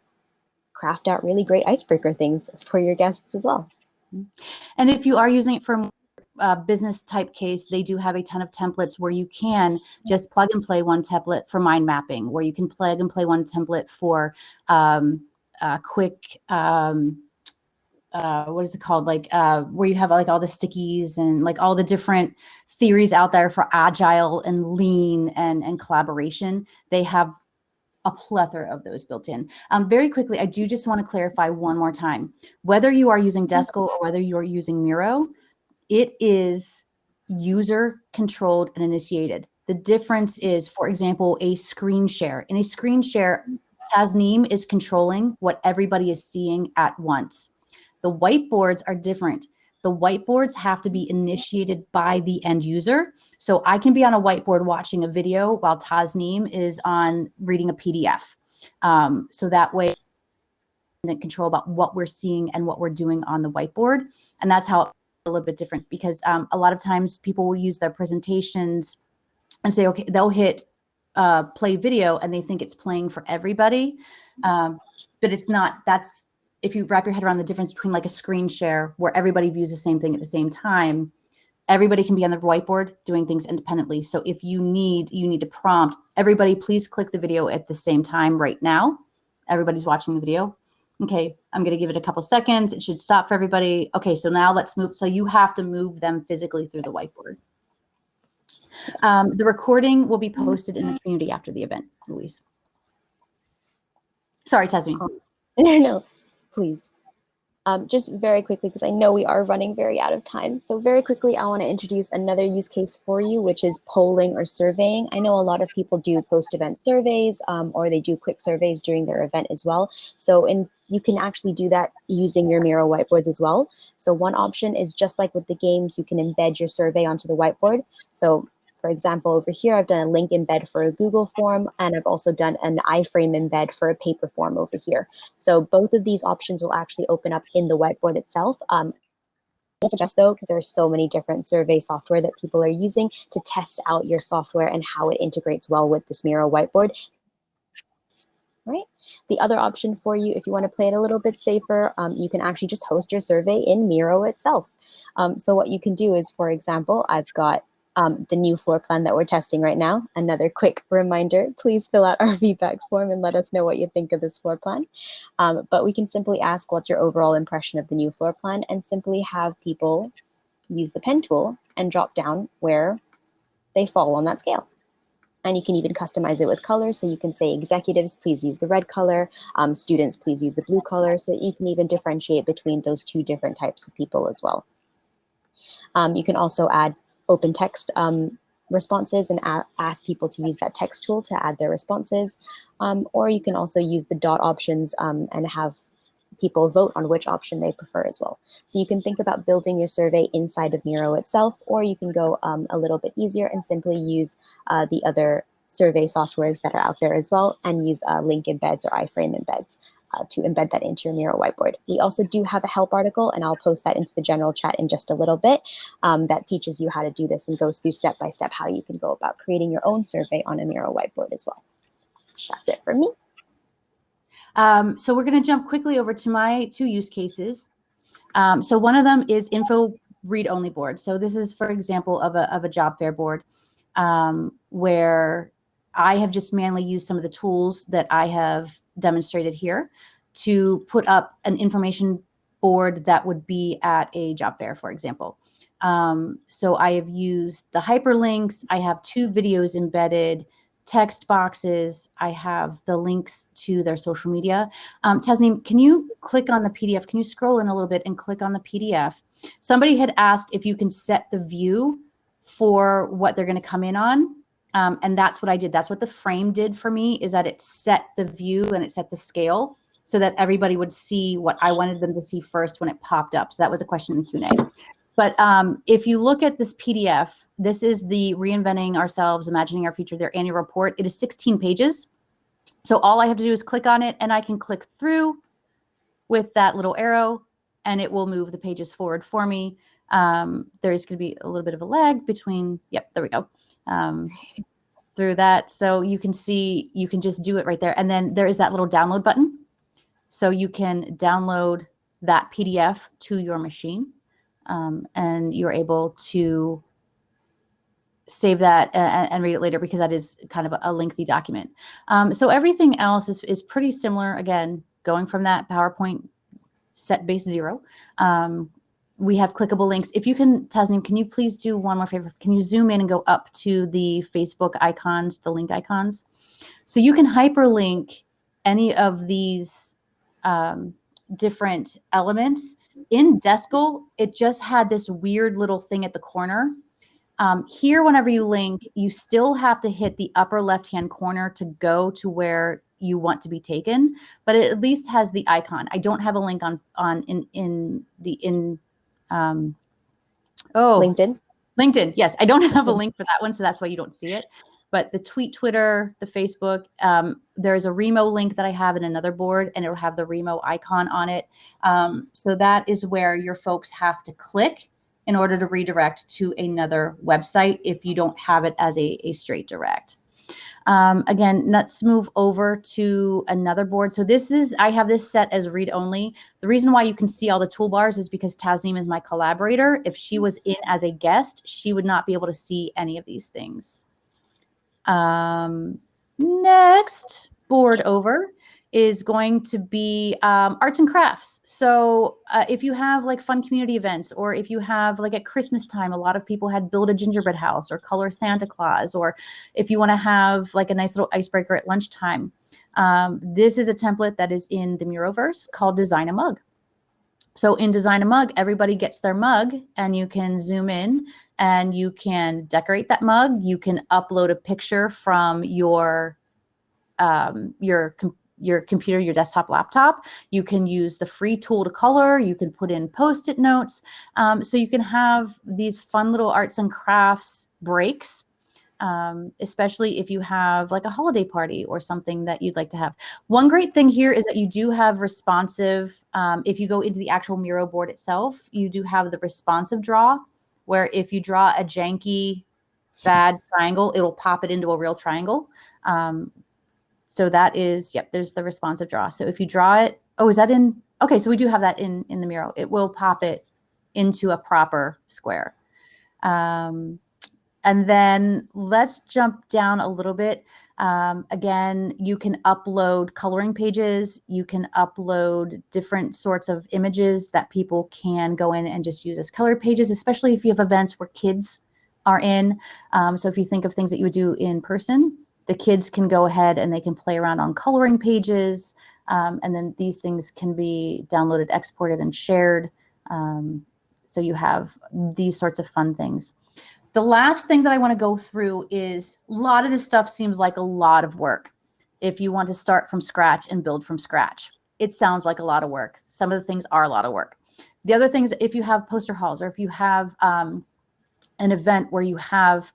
craft out really great icebreaker things for your guests as well. And if you are using it for business type case, they do have a ton of templates where you can just plug and play one template for mind mapping, where you can plug and play one template for quick, what is it called? Like where you have like all the stickies and like all the different theories out there for agile and lean and collaboration. They have a plethora of those built in. Very quickly, I do just want to clarify one more time, whether you are using Deskle or whether you are using Miro, it is user controlled and initiated. The difference is, for example, a screen share. In a screen share, Tasneem is controlling what everybody is seeing at once. The whiteboards are different. The whiteboards have to be initiated by the end user. So I can be on a whiteboard watching a video while Tasneem is on reading a PDF. So that way, control about what we're seeing and what we're doing on the whiteboard. And that's how a little bit different, because a lot of times people will use their presentations and say, okay, they'll hit play video and they think it's playing for everybody. But it's not. That's, if you wrap your head around the difference between like a screen share where everybody views the same thing at the same time, everybody can be on the whiteboard doing things independently. So if you need to prompt everybody, please click the video at the same time right now. Everybody's watching the video. Okay, I'm going to give it a couple seconds. It should stop for everybody. Okay, so now let's move. So you have to move them physically through the whiteboard. The recording will be posted in the community after the event, Louise. Sorry, Tasneem. No, please. Just very quickly, because I know we are running very out of time. So very quickly, I want to introduce another use case for you, which is polling or surveying. I know a lot of people do post-event surveys or they do quick surveys during their event as well. So you can actually do that using your Miro whiteboards as well. So one option is, just like with the games, you can embed your survey onto the whiteboard. So for example, over here, I've done a link embed for a Google form, and I've also done an iframe embed for a paper form over here. So both of these options will actually open up in the whiteboard itself. I suggest, though, because there are so many different survey software that people are using, to test out your software and how it integrates well with this Miro whiteboard. Right. The other option for you, if you want to play it a little bit safer, you can actually just host your survey in Miro itself. So what you can do is, for example, I've got the new floor plan that we're testing right now. Another quick reminder, please fill out our feedback form and let us know what you think of this floor plan. But we can simply ask, what's your overall impression of the new floor plan, and simply have people use the pen tool and drop down where they fall on that scale. And you can even customize it with colors. So you can say, executives, please use the red color. Students, please use the blue color. So you can even differentiate between those two different types of people as well. You can also add open text responses and ask people to use that text tool to add their responses. Or you can also use the dot options and have people vote on which option they prefer as well. So you can think about building your survey inside of Miro itself, or you can go a little bit easier and simply use the other survey softwares that are out there as well, and use link embeds or iframe embeds to embed that into your Miro whiteboard. We also do have a help article, and I'll post that into the general chat in just a little bit, that teaches you how to do this and goes through step by step how you can go about creating your own survey on a Miro whiteboard as well. That's it for me. So we're going to jump quickly over to my two use cases. So one of them is info read-only board. So this is, for example, of a job fair board where I have just manually used some of the tools that I have demonstrated here to put up an information board that would be at a job fair, for example. So I have used the hyperlinks. I have 2 videos embedded, text boxes. I have the links to their social media. Tasneem, can you click on the PDF? Can you scroll in a little bit and click on the PDF? Somebody had asked if you can set the view for what they're going to come in on. And that's what I did. That's what the frame did for me, is that it set the view and it set the scale so that everybody would see what I wanted them to see first when it popped up. So that was a question in Q&A. But if you look at this PDF, this is the Reinventing Ourselves, Imagining Our Future, their annual report. It is 16 pages. So all I have to do is click on it, and I can click through with that little arrow, and it will move the pages forward for me. There is going to be a little bit of a lag between, yep, there we go, through that. So you can see, you can just do it right there. And then there is that little download button. So you can download that PDF to your machine, and you're able to save that and read it later, because that is kind of a lengthy document. So everything else is pretty similar. Again, going from that PowerPoint set base 0. We have clickable links. If you can, Tasneem, can you please do one more favor? Can you zoom in and go up to the Facebook icons, the link icons? So you can hyperlink any of these different elements. In Deskle, it just had this weird little thing at the corner. Here, whenever you link, you still have to hit the upper left-hand corner to go to where you want to be taken, but it at least has the icon. I don't have a link on LinkedIn. Yes, I don't have a link for that one, so that's why you don't see it. But the Twitter, the Facebook, there's a Remo link that I have in another board, and it'll have the Remo icon on it. So that is where your folks have to click in order to redirect to another website if you don't have it as a straight direct. Again, let's move over to another board. So I have this set as read only. The reason why you can see all the toolbars is because Tasneem is my collaborator. If she was in as a guest, she would not be able to see any of these things. Next board over is going to be arts and crafts. So if you have like fun community events, or if you have like at Christmas time, a lot of people had build a gingerbread house or color Santa Claus, or if you want to have like a nice little icebreaker at lunchtime, this is a template that is in the Miroverse called Design a Mug. So in Design a Mug, everybody gets their mug, and you can zoom in and you can decorate that mug. You can upload a picture from your computer, your desktop, laptop. You can use the free tool to color. You can put in Post-it notes. So you can have these fun little arts and crafts breaks, especially if you have like a holiday party or something that you'd like to have. One great thing here is that you do have responsive, if you go into the actual Miro board itself, you do have the responsive draw, where if you draw a janky, bad triangle, it'll pop it into a real triangle. So that is, yep, there's the responsive draw. So if you draw it, oh, is that in? Okay, so we do have that in the Miro. It will pop it into a proper square. And then let's jump down a little bit. Again, you can upload coloring pages. You can upload different sorts of images that people can go in and just use as color pages, especially if you have events where kids are in. So if you think of things that you would do in person, the kids can go ahead and they can play around on coloring pages. And then these things can be downloaded, exported, and shared. So you have these sorts of fun things. The last thing that I want to go through is a lot of this stuff seems like a lot of work. If you want to start from scratch and build from scratch, it sounds like a lot of work. Some of the things are a lot of work. The other things, if you have poster halls, or if you have an event where you have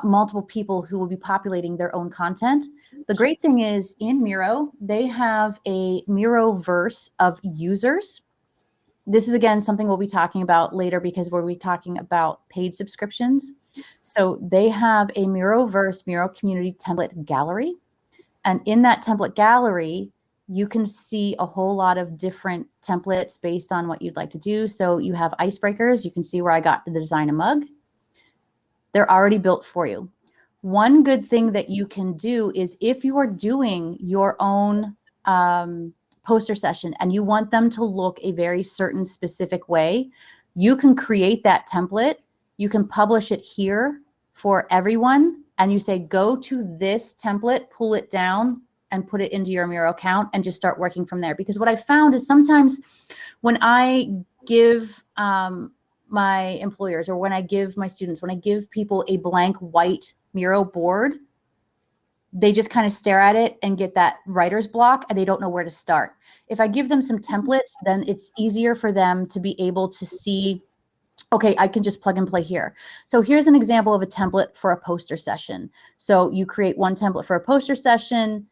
multiple people who will be populating their own content, the great thing is in Miro, they have a Miroverse of users. This is, again, something we'll be talking about later, because we'll be talking about paid subscriptions. So they have a Miroverse, Miro Community Template Gallery. And in that template gallery, you can see a whole lot of different templates based on what you'd like to do. So you have icebreakers. You can see where I got to the Design a Mug. They're already built for you. One good thing that you can do is, if you are doing your own poster session and you want them to look a very certain specific way, you can create that template. You can publish it here for everyone, and you say, go to this template, pull it down, and put it into your Miro account, and just start working from there. Because what I found is sometimes when I give my employers, or when I give my students, when I give people a blank white Miro board, they just kind of stare at it and get that writer's block, and they don't know where to start. If I give them some templates, then it's easier for them to be able to see, okay, I can just plug and play here. So here's an example of a template for a poster session. So you create one template for a poster session.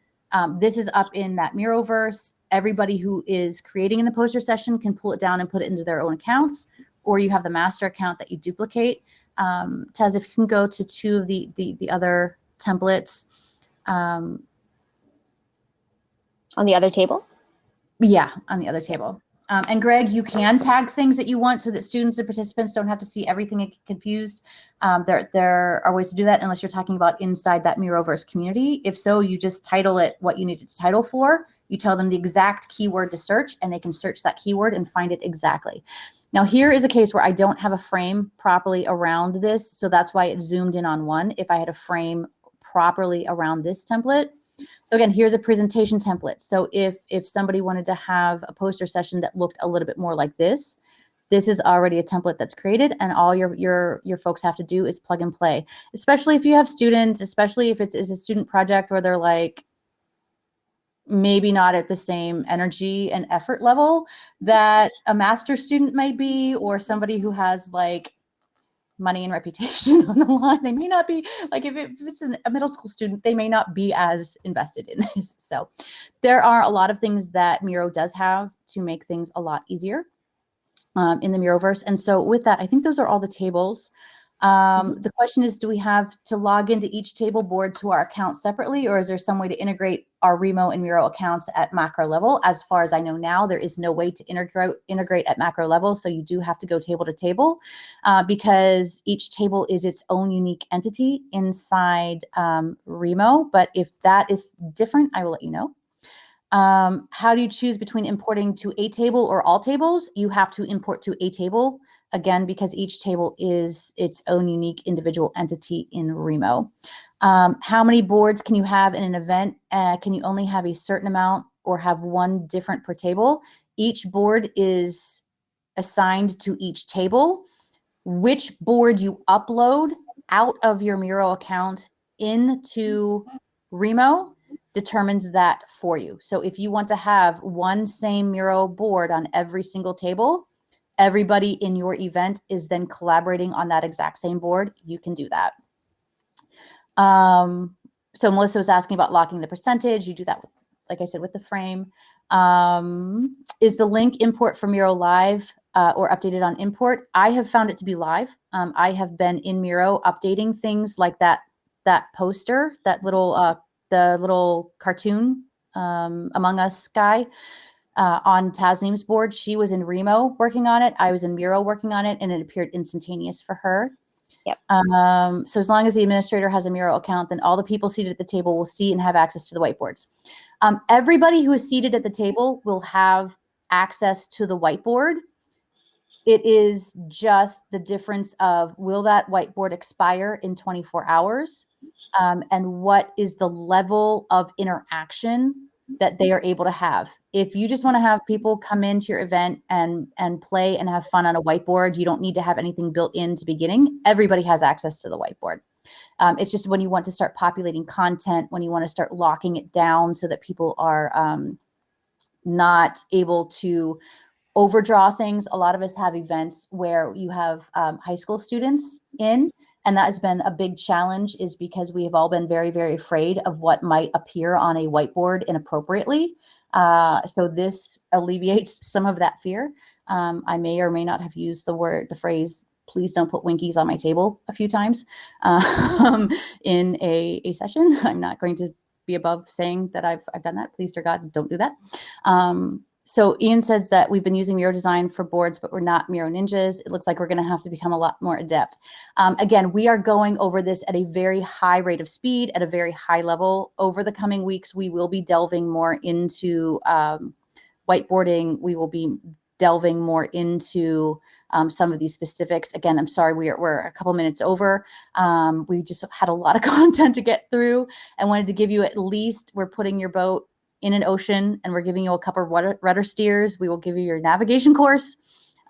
This is up in that Miroverse. Everybody who is creating in the poster session can pull it down and put it into their own accounts, or you have the master account that you duplicate. Taz, if you can go to two of the other templates. On the other table? Yeah, on the other table. And Greg, you can tag things that you want so that students and participants don't have to see everything and get confused. There are ways to do that unless you're talking about inside that Miroverse community. If so, you just title it what you need its title for. You tell them the exact keyword to search and they can search that keyword and find it exactly. Now here is a case where I don't have a frame properly around this. So that's why it zoomed in on one. If I had a frame properly around this template. So again, here's a presentation template. So if somebody wanted to have a poster session that looked a little bit more like this is already a template that's created, and all your folks have to do is plug and play. Especially if you have students, especially if it's a student project where they're like maybe not at the same energy and effort level that a master's student might be, or somebody who has like money and reputation on the line. They may not be like, if it's a middle school student, they may not be as invested in this. So there are a lot of things that Miro does have to make things a lot easier in the Miroverse. And so with that, I think those are all the tables. The question is, do we have to log into each table board to our account separately, or is there some way to integrate our Remo and Miro accounts at macro level? As far as I know now, there is no way to integrate at macro level. So you do have to go table to table because each table is its own unique entity inside Remo. But if that is different, I will let you know. How do you choose between importing to a table or all tables? You have to import to a table. Again, because each table is its own unique individual entity in Remo. How many boards can you have in an event? Can you only have a certain amount or have one different per table? Each board is assigned to each table. Which board you upload out of your Miro account into Remo determines that for you. So if you want to have one same Miro board on every single table, everybody in your event is then collaborating on that exact same board. You can do that. So Melissa was asking about locking the percentage. You do that, like I said, with the frame. Is the link import from Miro live or updated on import? I have found it to be live. I have been in Miro updating things like that poster, that little, the little cartoon Among Us guy. On Tasneem's board, she was in Remo working on it. I was in Miro working on it, and it appeared instantaneous for her. Yep. So as long as the administrator has a Miro account, then all the people seated at the table will see and have access to the whiteboards. Everybody who is seated at the table will have access to the whiteboard. It is just the difference of, will that whiteboard expire in 24 hours? And what is the level of interaction that they are able to have? If you just want to have people come into your event and play and have fun on a whiteboard, you don't need to have anything built into beginning. Everybody has access to the whiteboard. It's just when you want to start populating content, when you want to start locking it down so that people are not able to overdraw things. A lot of us have events where you have high school students in, and that has been a big challenge, is because we have all been very, very afraid of what might appear on a whiteboard inappropriately. So this alleviates some of that fear. I may or may not have used the phrase, please don't put Winkies on my table a few times in a session. I'm not going to be above saying that I've done that. Please, dear God, don't do that. So Ian says that we've been using Miro design for boards, but we're not Miro ninjas. It looks like we're going to have to become a lot more adept. Again, we are going over this at a very high rate of speed, at a very high level. Over the coming weeks, we will be delving more into whiteboarding. We will be delving more into some of these specifics. Again, I'm sorry, we're a couple minutes over. We just had a lot of content to get through. I wanted to give you at least, we're putting your boat in an ocean and we're giving you a couple of rudder steers. We will give you your navigation course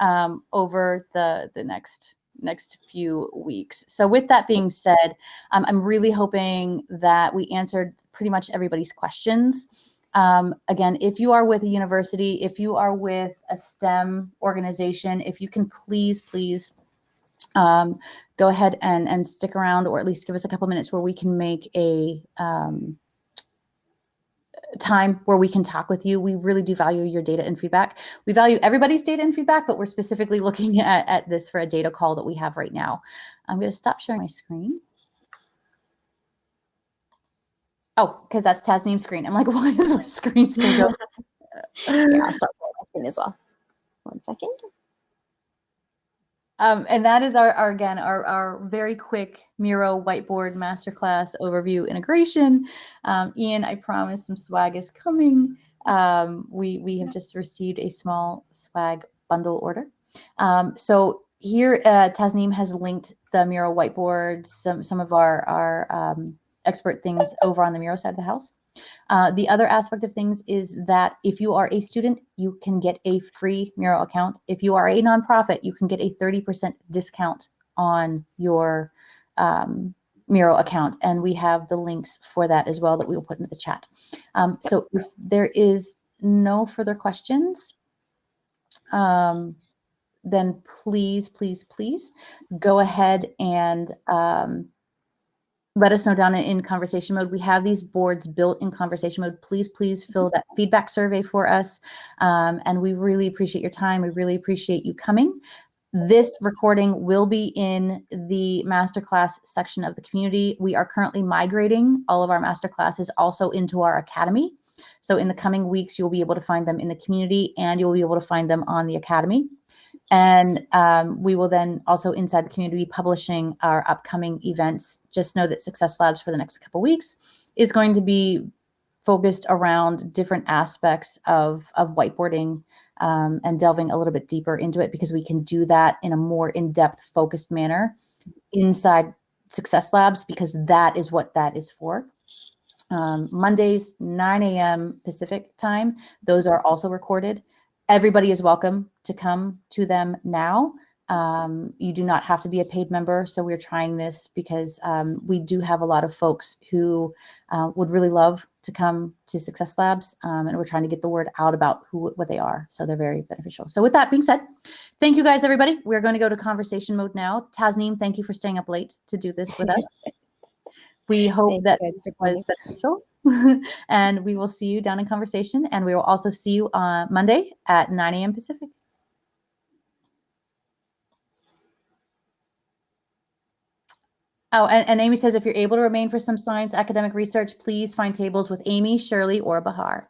over the next few weeks. So with that being said, I'm really hoping that we answered pretty much everybody's questions. Again, if you are with a university, if you are with a STEM organization, if you can please go ahead and stick around, or at least give us a couple minutes where we can make a time where we can talk with you. We really do value your data and feedback. We value everybody's data and feedback, but we're specifically looking at this for a data call that we have right now. I'm going to stop sharing my screen. Oh, because that's Tasneem's screen. I'm like, why is my screen still going? Here, I'll start my screen as well. 1 second. And that is our very quick Miro Whiteboard Masterclass overview integration. Ian, I promise some swag is coming. We have just received a small swag bundle order. So here, Tasneem has linked the Miro Whiteboards, some of our expert things over on the Miro side of the house. The other aspect of things is that if you are a student, you can get a free Miro account. If you are a nonprofit, you can get a 30% discount on your Miro account. And we have the links for that as well that we will put into the chat. So if there is no further questions, then please go ahead and let us know down in conversation mode. We have these boards built in conversation mode. Please fill that feedback survey for us. And we really appreciate your time. We really appreciate you coming. This recording will be in the masterclass section of the community. We are currently migrating all of our masterclasses also into our academy. So in the coming weeks, you'll be able to find them in the community and you'll be able to find them on the academy. And we will then also inside the community be publishing our upcoming events. Just know that Success Labs for the next couple of weeks is going to be focused around different aspects of whiteboarding and delving a little bit deeper into it because we can do that in a more in-depth focused manner inside Success Labs because that is what that is for. Mondays, 9 a.m. Pacific time. Those are also recorded. Everybody is welcome to come to them now. You do not have to be a paid member. So we're trying this because we do have a lot of folks who would really love to come to Success Labs. And we're trying to get the word out about what they are. So they're very beneficial. So with that being said, thank you guys, everybody. We're going to go to conversation mode now. Tasneem, thank you for staying up late to do this with us. We hope that this was beneficial. And we will see you down in conversation. And we will also see you on Monday at 9 a.m. Pacific. Oh, and Amy says, if you're able to remain for some science academic research, please find tables with Amy, Shirley, or Bahar.